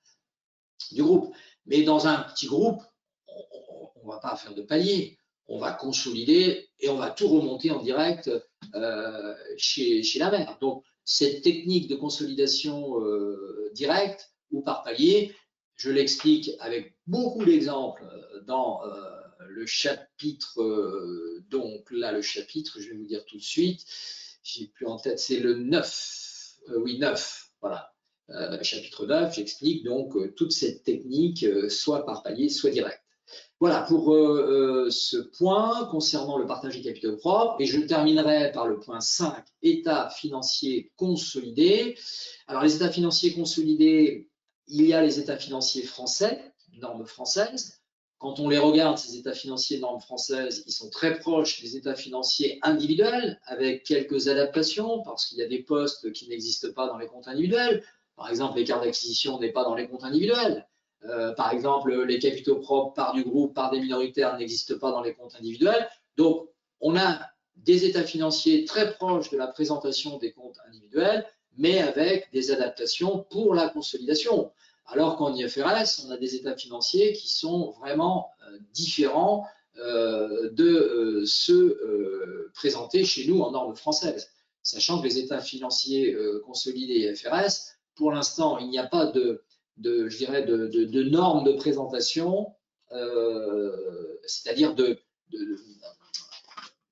du groupe. Mais dans un petit groupe, on ne va pas faire de palier. On va consolider et on va tout remonter en direct chez la mère. Donc, cette technique de consolidation directe ou par palier, je l'explique avec beaucoup d'exemples dans le chapitre, donc là, le chapitre, je vais vous dire tout de suite, j'ai plus en tête, c'est le 9, oui, 9, voilà. Chapitre 9, j'explique donc toute cette technique, soit par palier, soit direct. Voilà pour ce point concernant le partage des capitaux propres. Et je terminerai par le point 5, état financier consolidé. Alors, les états financiers consolidés, il y a les états financiers français, normes françaises, quand on les regarde, ces états financiers de normes françaises, ils sont très proches des états financiers individuels, avec quelques adaptations, parce qu'il y a des postes qui n'existent pas dans les comptes individuels. Par exemple, l'écart d'acquisition n'est pas dans les comptes individuels. Par exemple, les capitaux propres par du groupe, par des minoritaires n'existent pas dans les comptes individuels. Donc, on a des états financiers très proches de la présentation des comptes individuels, mais avec des adaptations pour la consolidation. Alors qu'en IFRS, on a des états financiers qui sont vraiment différents de ceux présentés chez nous en normes françaises. Sachant que les états financiers consolidés IFRS, pour l'instant, il n'y a pas je dirais de normes de présentation, c'est-à-dire de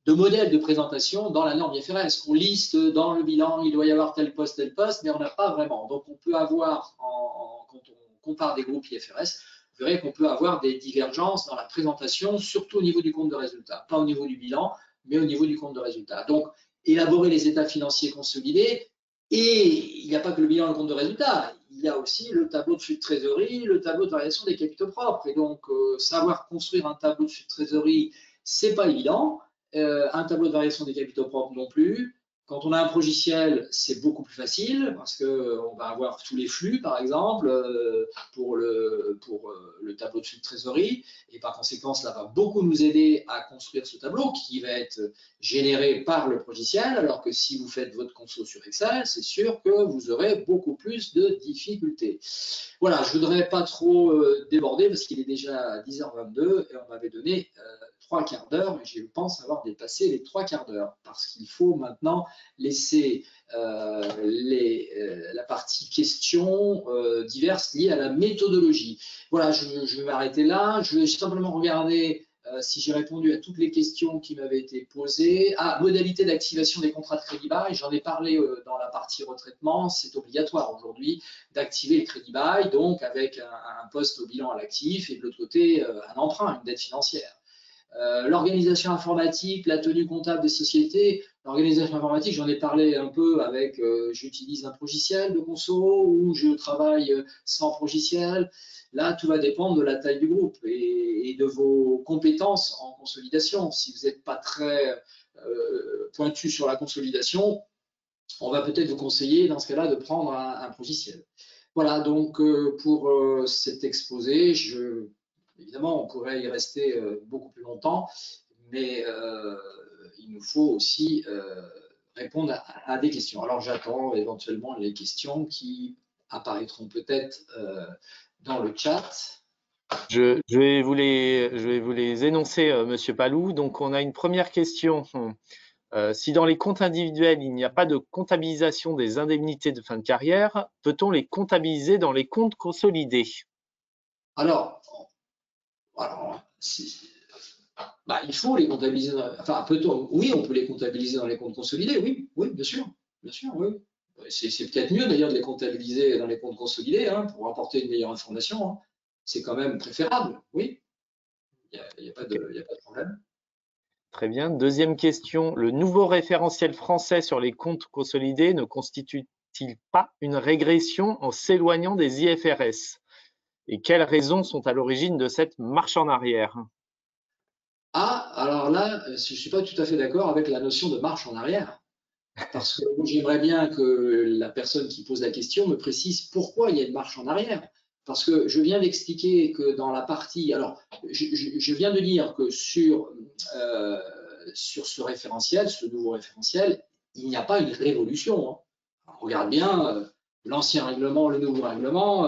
modèles de présentation dans la norme IFRS. On liste dans le bilan, il doit y avoir tel poste, mais on n'a pas vraiment. Donc, on peut avoir, quand on compare des groupes IFRS, vous verrez qu'on peut avoir des divergences dans la présentation, surtout au niveau du compte de résultat. Pas au niveau du bilan, mais au niveau du compte de résultat. Donc, élaborer les états financiers consolidés, et il n'y a pas que le bilan et le compte de résultat, il y a aussi le tableau de flux de trésorerie, le tableau de variation des capitaux propres. Et donc, savoir construire un tableau de flux de trésorerie, c'est pas évident. Un tableau de variation des capitaux propres non plus. Quand on a un progiciel, c'est beaucoup plus facile parce qu'on va avoir tous les flux, par exemple, pour le tableau de flux de trésorerie. Et par conséquent, cela va beaucoup nous aider à construire ce tableau qui va être généré par le progiciel, alors que si vous faites votre conso sur Excel, c'est sûr que vous aurez beaucoup plus de difficultés. Voilà, je ne voudrais pas trop déborder parce qu'il est déjà 10h22 et on m'avait donné 3/4 d'heure et je pense avoir dépassé les 3/4 d'heure parce qu'il faut maintenant laisser la partie questions diverses liées à la méthodologie. Voilà, je vais m'arrêter là. Je vais simplement regarder si j'ai répondu à toutes les questions qui m'avaient été posées. Modalité d'activation des contrats de crédit bail, j'en ai parlé dans la partie retraitement, c'est obligatoire aujourd'hui d'activer le crédit bail, donc avec un poste au bilan à l'actif et de l'autre côté un emprunt, une dette financière. L'organisation informatique, la tenue comptable des sociétés. L'organisation informatique, j'en ai parlé un peu avec, j'utilise un progiciel de conso ou je travaille sans progiciel. Là, tout va dépendre de la taille du groupe et de vos compétences en consolidation. Si vous n'êtes pas très pointu sur la consolidation, on va peut-être vous conseiller dans ce cas-là de prendre un progiciel. Voilà, donc pour cet exposé, évidemment, on pourrait y rester beaucoup plus longtemps, mais il nous faut aussi répondre à des questions. Alors, j'attends éventuellement les questions qui apparaîtront peut-être dans le chat. Je vais vous les énoncer, Monsieur Palou. Donc, on a une première question. Si dans les comptes individuels, il n'y a pas de comptabilisation des indemnités de fin de carrière, peut-on les comptabiliser dans les comptes consolidés? Alors il faut les comptabiliser. Enfin, peut-on? Oui, on peut les comptabiliser dans les comptes consolidés. Oui, bien sûr, oui. C'est peut-être mieux d'ailleurs de les comptabiliser dans les comptes consolidés pour apporter une meilleure information. C'est quand même préférable, oui. Il n'y a pas de problème. Très bien. Deuxième question. Le nouveau référentiel français sur les comptes consolidés ne constitue-t-il pas une régression en s'éloignant des IFRS? Et quelles raisons sont à l'origine de cette marche en arrière? Alors là, je ne suis pas tout à fait d'accord avec la notion de marche en arrière. Parce que j'aimerais bien que la personne qui pose la question me précise pourquoi il y a une marche en arrière. Parce que je viens d'expliquer que dans la partie… Alors, je viens de dire que sur ce référentiel, ce nouveau référentiel, il n'y a pas une révolution. On regarde bien l'ancien règlement, le nouveau règlement.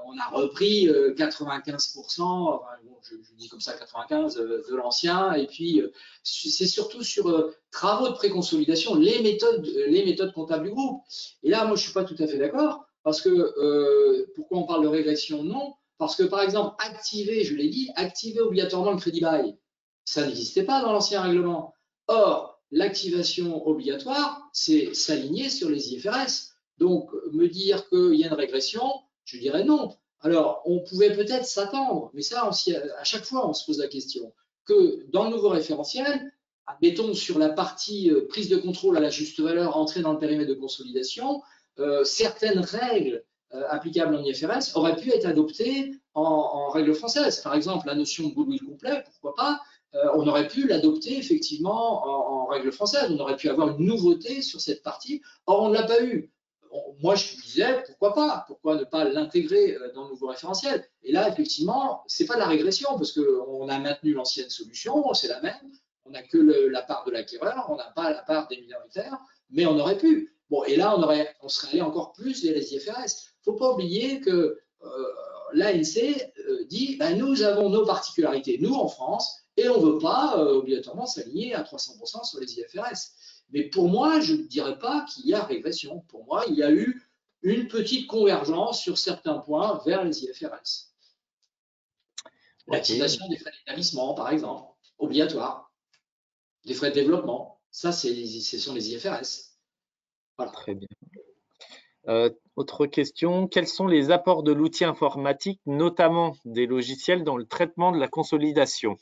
On a repris 95%, je dis comme ça 95% de l'ancien, et puis c'est surtout sur travaux de préconsolidation, les méthodes comptables du groupe. Et là, moi, je ne suis pas tout à fait d'accord, parce que pourquoi on parle de régression? Non, parce que par exemple, je l'ai dit, activer obligatoirement le crédit bail, ça n'existait pas dans l'ancien règlement. Or, l'activation obligatoire, c'est s'aligner sur les IFRS. Donc, me dire qu'il y a une régression, je dirais non. Alors, on pouvait peut-être s'attendre, mais ça, à chaque fois, on se pose la question, que dans le nouveau référentiel, mettons sur la partie prise de contrôle à la juste valeur, entrée dans le périmètre de consolidation, certaines règles applicables en IFRS auraient pu être adoptées en règle française. Par exemple, la notion de goodwill complet, pourquoi pas, on aurait pu l'adopter effectivement en règle française. On aurait pu avoir une nouveauté sur cette partie. Or, on ne l'a pas eu. Moi, je me disais, pourquoi pas? Pourquoi ne pas l'intégrer dans le nouveau référentiel? Et là, effectivement, ce n'est pas de la régression, parce qu'on a maintenu l'ancienne solution, c'est la même. On n'a que la part de l'acquéreur, on n'a pas la part des minoritaires, mais on aurait pu. Bon, et là, on serait allé encore plus vers les IFRS. Il ne faut pas oublier que l'ANC dit, ben, nous avons nos particularités, nous, en France, et on ne veut pas obligatoirement s'aligner à 300% sur les IFRS. Mais pour moi, je ne dirais pas qu'il y a régression. Pour moi, il y a eu une petite convergence sur certains points vers les IFRS. L'activation des frais d'établissement, par exemple, obligatoire. Des frais de développement, ça, ce sont les IFRS. Voilà. Très bien. Autre question, quels sont les apports de l'outil informatique, notamment des logiciels, dans le traitement de la consolidation?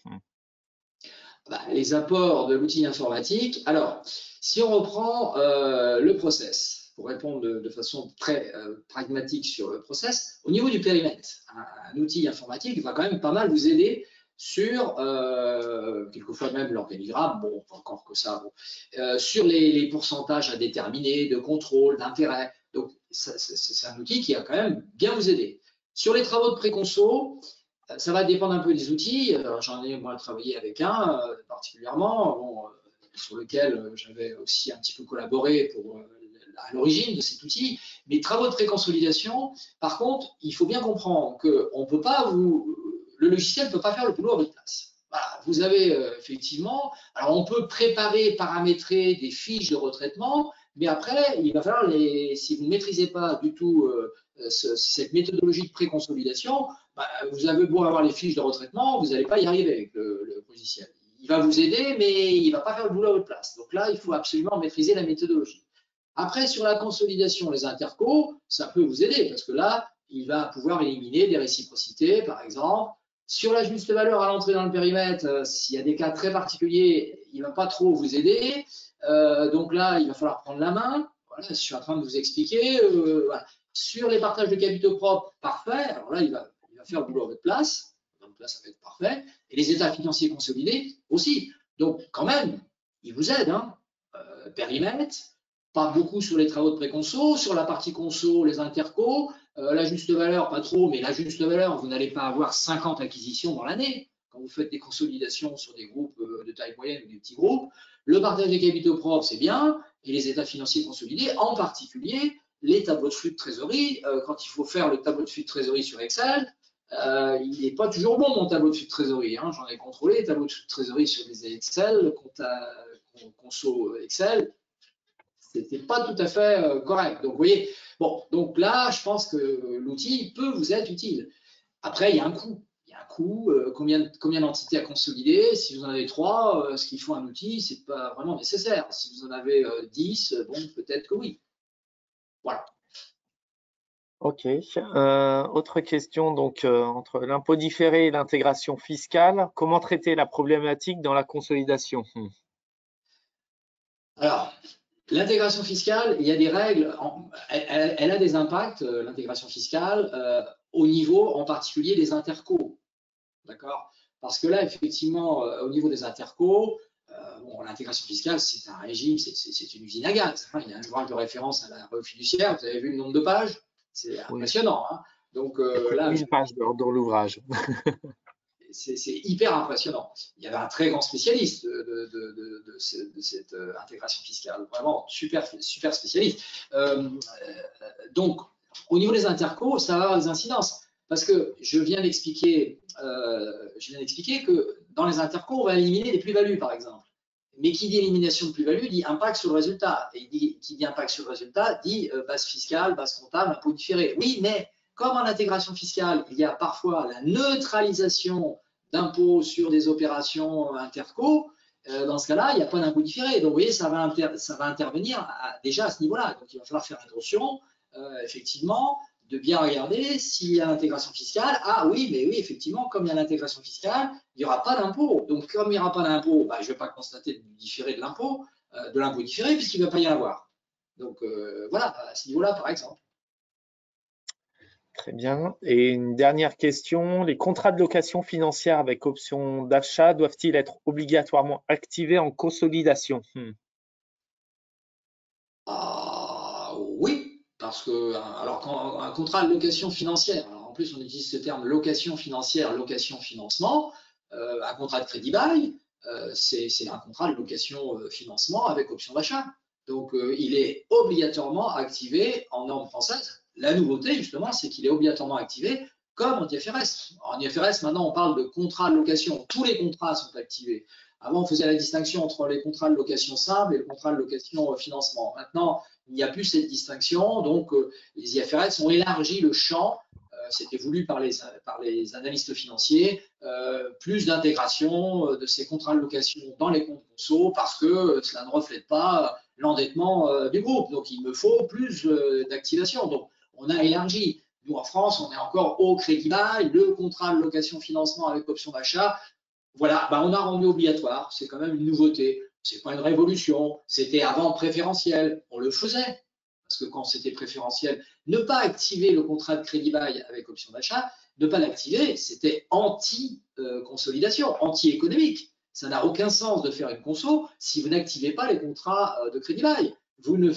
Les apports de l'outil informatique. Alors, si on reprend le process, pour répondre de façon très pragmatique sur le process, au niveau du périmètre, un outil informatique va quand même pas mal vous aider sur, quelquefois même l'organigramme, bon, pas encore que ça, bon, sur les pourcentages à déterminer, de contrôle, d'intérêt. Donc, c'est un outil qui va quand même bien vous aider. Sur les travaux de préconso, ça va dépendre un peu des outils. J'en ai moi travaillé avec un particulièrement, bon, sur lequel j'avais aussi un petit peu collaboré à l'origine de cet outil. Mais travaux de préconsolidation, par contre, il faut bien comprendre que le logiciel ne peut pas faire le boulot à votre place. Voilà, vous avez effectivement, alors on peut préparer, paramétrer des fiches de retraitement, mais après, il va falloir si vous ne maîtrisez pas du tout cette méthodologie de préconsolidation, vous avez beau avoir les fiches de retraitement, vous n'allez pas y arriver avec le logiciel. Il va vous aider, mais il ne va pas faire le boulot à votre place. Donc là, il faut absolument maîtriser la méthodologie. Après, sur la consolidation, les intercos, ça peut vous aider, parce que là, il va pouvoir éliminer des réciprocités, par exemple. Sur la juste valeur à l'entrée dans le périmètre, s'il y a des cas très particuliers, il ne va pas trop vous aider. Donc là, il va falloir prendre la main. Voilà, je suis en train de vous expliquer. Voilà. Sur les partages de capitaux propres, parfait. Alors là, il va faire le boulot à votre place. Donc là, ça va être parfait. Et les états financiers consolidés aussi. Donc, quand même, il vous aide. Hein. Périmètre, pas beaucoup sur les travaux de préconso. Sur la partie conso, les intercos. La juste valeur, pas trop, mais la juste valeur, vous n'allez pas avoir 50 acquisitions dans l'année quand vous faites des consolidations sur des groupes de taille moyenne ou des petits groupes. Le partage des capitaux propres, c'est bien, et les états financiers consolidés, en particulier les tableaux de flux de trésorerie. Quand il faut faire le tableau de flux de trésorerie sur Excel, il n'est pas toujours bon, mon tableau de flux de trésorerie. Hein. J'en ai contrôlé, les tableaux de flux de trésorerie sur les Excel, conso Excel, c'était pas tout à fait correct. Donc, vous voyez, bon, donc là, je pense que l'outil peut vous être utile. Après, il y a un coût. Il y a un coût, combien d'entités à consolider? Si vous en avez 3, ce qu'il faut un outil, c'est pas vraiment nécessaire. Si vous en avez 10, bon, peut-être que oui. Voilà. Ok. Autre question, donc entre l'impôt différé et l'intégration fiscale, comment traiter la problématique dans la consolidation? Alors, l'intégration fiscale, il y a des règles, elle a des impacts, l'intégration fiscale, au niveau en particulier des intercos. D'accord? Parce que là, effectivement, au niveau des intercos, bon, l'intégration fiscale, c'est un régime, c'est une usine à gaz. Hein. Il y a un ouvrage de référence à la revue fiduciaire, vous avez vu le nombre de pages? C'est impressionnant. Hein. Donc là, 1000 pages dans l'ouvrage. C'est hyper impressionnant. Il y avait un très grand spécialiste de cette intégration fiscale, vraiment super spécialiste. Donc, au niveau des intercos, ça va avoir des incidences. Parce que je viens d'expliquer que dans les intercos, on va éliminer des plus-values, par exemple. Mais qui dit élimination de plus-value dit impact sur le résultat. Et qui dit impact sur le résultat dit base fiscale, base comptable, impôt différé. Oui, mais comme en intégration fiscale, il y a parfois la neutralisation d'impôts sur des opérations interco, dans ce cas-là, il n'y a pas d'impôt différé. Donc, vous voyez, ça va intervenir déjà à ce niveau-là. Donc, il va falloir faire attention, effectivement, de bien regarder s'il y a l'intégration fiscale. Ah oui, mais oui, effectivement, comme il y a l'intégration fiscale, il n'y aura pas d'impôt. Donc, comme il n'y aura pas d'impôt, je ne vais pas constater du différé de l'impôt différé, puisqu'il ne va pas y en avoir. Donc, voilà, à ce niveau-là, par exemple. Très bien. Et une dernière question, les contrats de location financière avec option d'achat doivent-ils être obligatoirement activés en consolidation? Oui, parce que alors quand un contrat de location financière, alors en plus on utilise ce terme location financière, location financement, un contrat de crédit bail, c'est un contrat de location financement avec option d'achat. Donc il est obligatoirement activé en norme française. La nouveauté justement, c'est qu'il est obligatoirement activé comme en IFRS. En IFRS, maintenant on parle de contrat de location. Tous les contrats sont activés. Avant, on faisait la distinction entre les contrats de location simple et le contrat de location financement. Maintenant, il n'y a plus cette distinction, donc les IFRS ont élargi le champ, c'était voulu par les analystes financiers, plus d'intégration de ces contrats de location dans les comptes conso parce que cela ne reflète pas l'endettement du groupe. Donc il me faut plus d'activation. Donc on a élargi. Nous en France, on est encore au crédit bail, le contrat de location financement avec option d'achat. Voilà, on a rendu obligatoire, c'est quand même une nouveauté. C'est pas une révolution, c'était avant préférentiel, on le faisait. Parce que quand c'était préférentiel, ne pas activer le contrat de crédit bail avec option d'achat, ne pas l'activer, c'était anti-consolidation, anti-économique. Ça n'a aucun sens de faire une conso si vous n'activez pas les contrats de crédit bail. Vous ne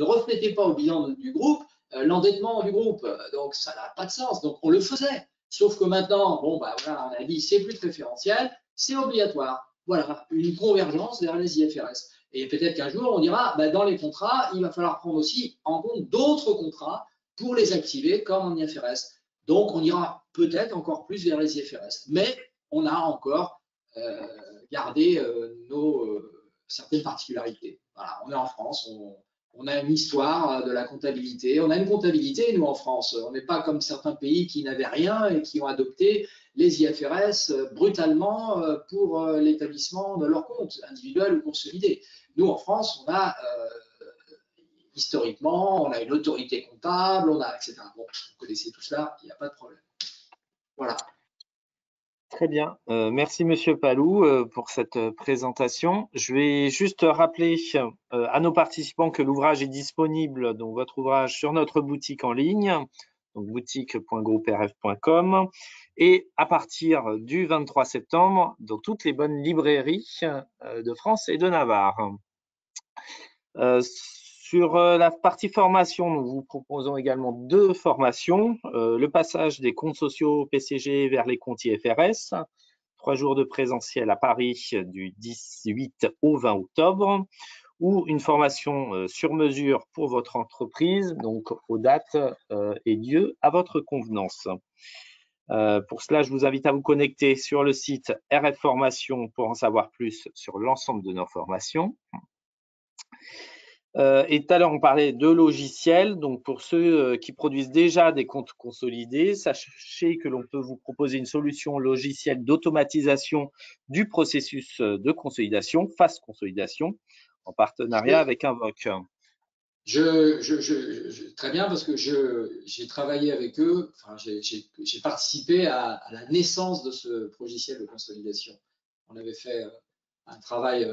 reflétez pas au bilan du groupe l'endettement du groupe. Donc ça n'a pas de sens. Donc on le faisait. Sauf que maintenant, voilà, on a dit c'est plus préférentiel, c'est obligatoire. Voilà, une convergence vers les IFRS. Et peut-être qu'un jour, on dira, dans les contrats, il va falloir prendre aussi en compte d'autres contrats pour les activer comme en IFRS. Donc, on ira peut-être encore plus vers les IFRS. Mais on a encore gardé certaines particularités. Voilà, on est en France, on a une histoire de la comptabilité. On a une comptabilité, nous, en France. On n'est pas comme certains pays qui n'avaient rien et qui ont adopté les IFRS brutalement pour l'établissement de leurs comptes, individuels ou consolidés. Nous, en France, on a historiquement, on a une autorité comptable, on a, etc. Bon, vous connaissez tout cela, il n'y a pas de problème. Voilà. Très bien. Merci, Monsieur Palou, pour cette présentation. Je vais juste rappeler à nos participants que l'ouvrage est disponible, donc votre ouvrage, sur notre boutique en ligne, donc boutique.grouperf.com, et à partir du 23 septembre, dans toutes les bonnes librairies de France et de Navarre. Sur la partie formation, nous vous proposons également 2 formations. Le passage des comptes sociaux PCG vers les comptes IFRS, 3 jours de présentiel à Paris du 18 au 20 octobre, ou une formation sur mesure pour votre entreprise, donc aux dates et lieux à votre convenance. Pour cela, je vous invite à vous connecter sur le site RF Formation pour en savoir plus sur l'ensemble de nos formations. Et tout à l'heure, on parlait de logiciels. Donc, pour ceux qui produisent déjà des comptes consolidés, sachez que l'on peut vous proposer une solution logicielle d'automatisation du processus de consolidation, phase consolidation, en partenariat avec Invoc. Très bien, parce que j'ai travaillé avec eux, enfin, j'ai participé à la naissance de ce logiciel de consolidation. On avait fait un travail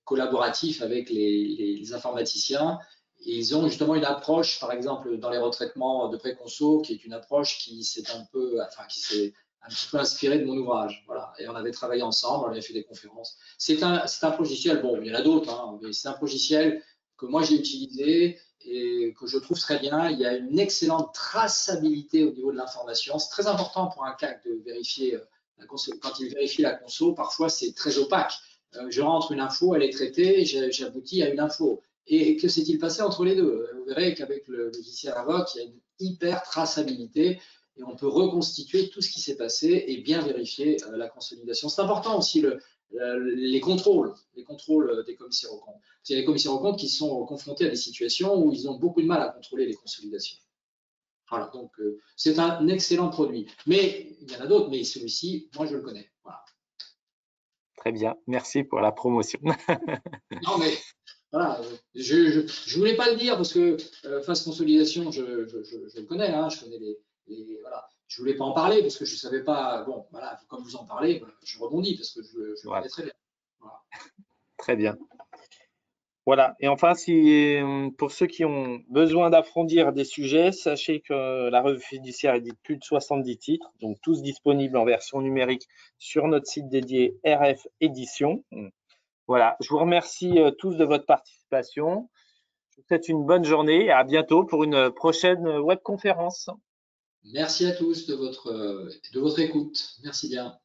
collaboratif avec les informaticiens, et ils ont justement une approche, par exemple, dans les retraitements de préconso, qui est une approche qui s'est un petit peu inspirée de mon ouvrage. Voilà. Et on avait travaillé ensemble, on avait fait des conférences. C'est un logiciel, bon, il y en a d'autres, hein, mais c'est un logiciel que moi j'ai utilisé et que je trouve très bien. Il y a une excellente traçabilité au niveau de l'information. C'est très important pour un CAC de vérifier quand il vérifie la conso. Parfois, c'est très opaque. Je rentre une info, elle est traitée, j'aboutis à une info. Et que s'est-il passé entre les deux? Vous verrez qu'avec le logiciel Invoc, il y a une hyper traçabilité et on peut reconstituer tout ce qui s'est passé et bien vérifier la consolidation. C'est important aussi les contrôles des commissaires aux comptes. Il y a des commissaires aux comptes qui sont confrontés à des situations où ils ont beaucoup de mal à contrôler les consolidations. Voilà, donc c'est un excellent produit. Mais il y en a d'autres, mais celui-ci, moi je le connais. Voilà. Très bien, merci pour la promotion. Non, mais voilà, je voulais pas le dire parce que phase consolidation, je le connais, hein, je connais voilà. Je voulais pas en parler parce que je savais pas. Bon, voilà, comme vous en parlez, je rebondis parce que je le connais très bien. Voilà. Très bien. Voilà. Et enfin, pour ceux qui ont besoin d'approfondir des sujets, sachez que la revue fiduciaire édite plus de 70 titres, donc tous disponibles en version numérique sur notre site dédié RF Édition. Voilà. Je vous remercie tous de votre participation. Je vous souhaite une bonne journée et à bientôt pour une prochaine webconférence. Merci à tous de votre écoute. Merci bien.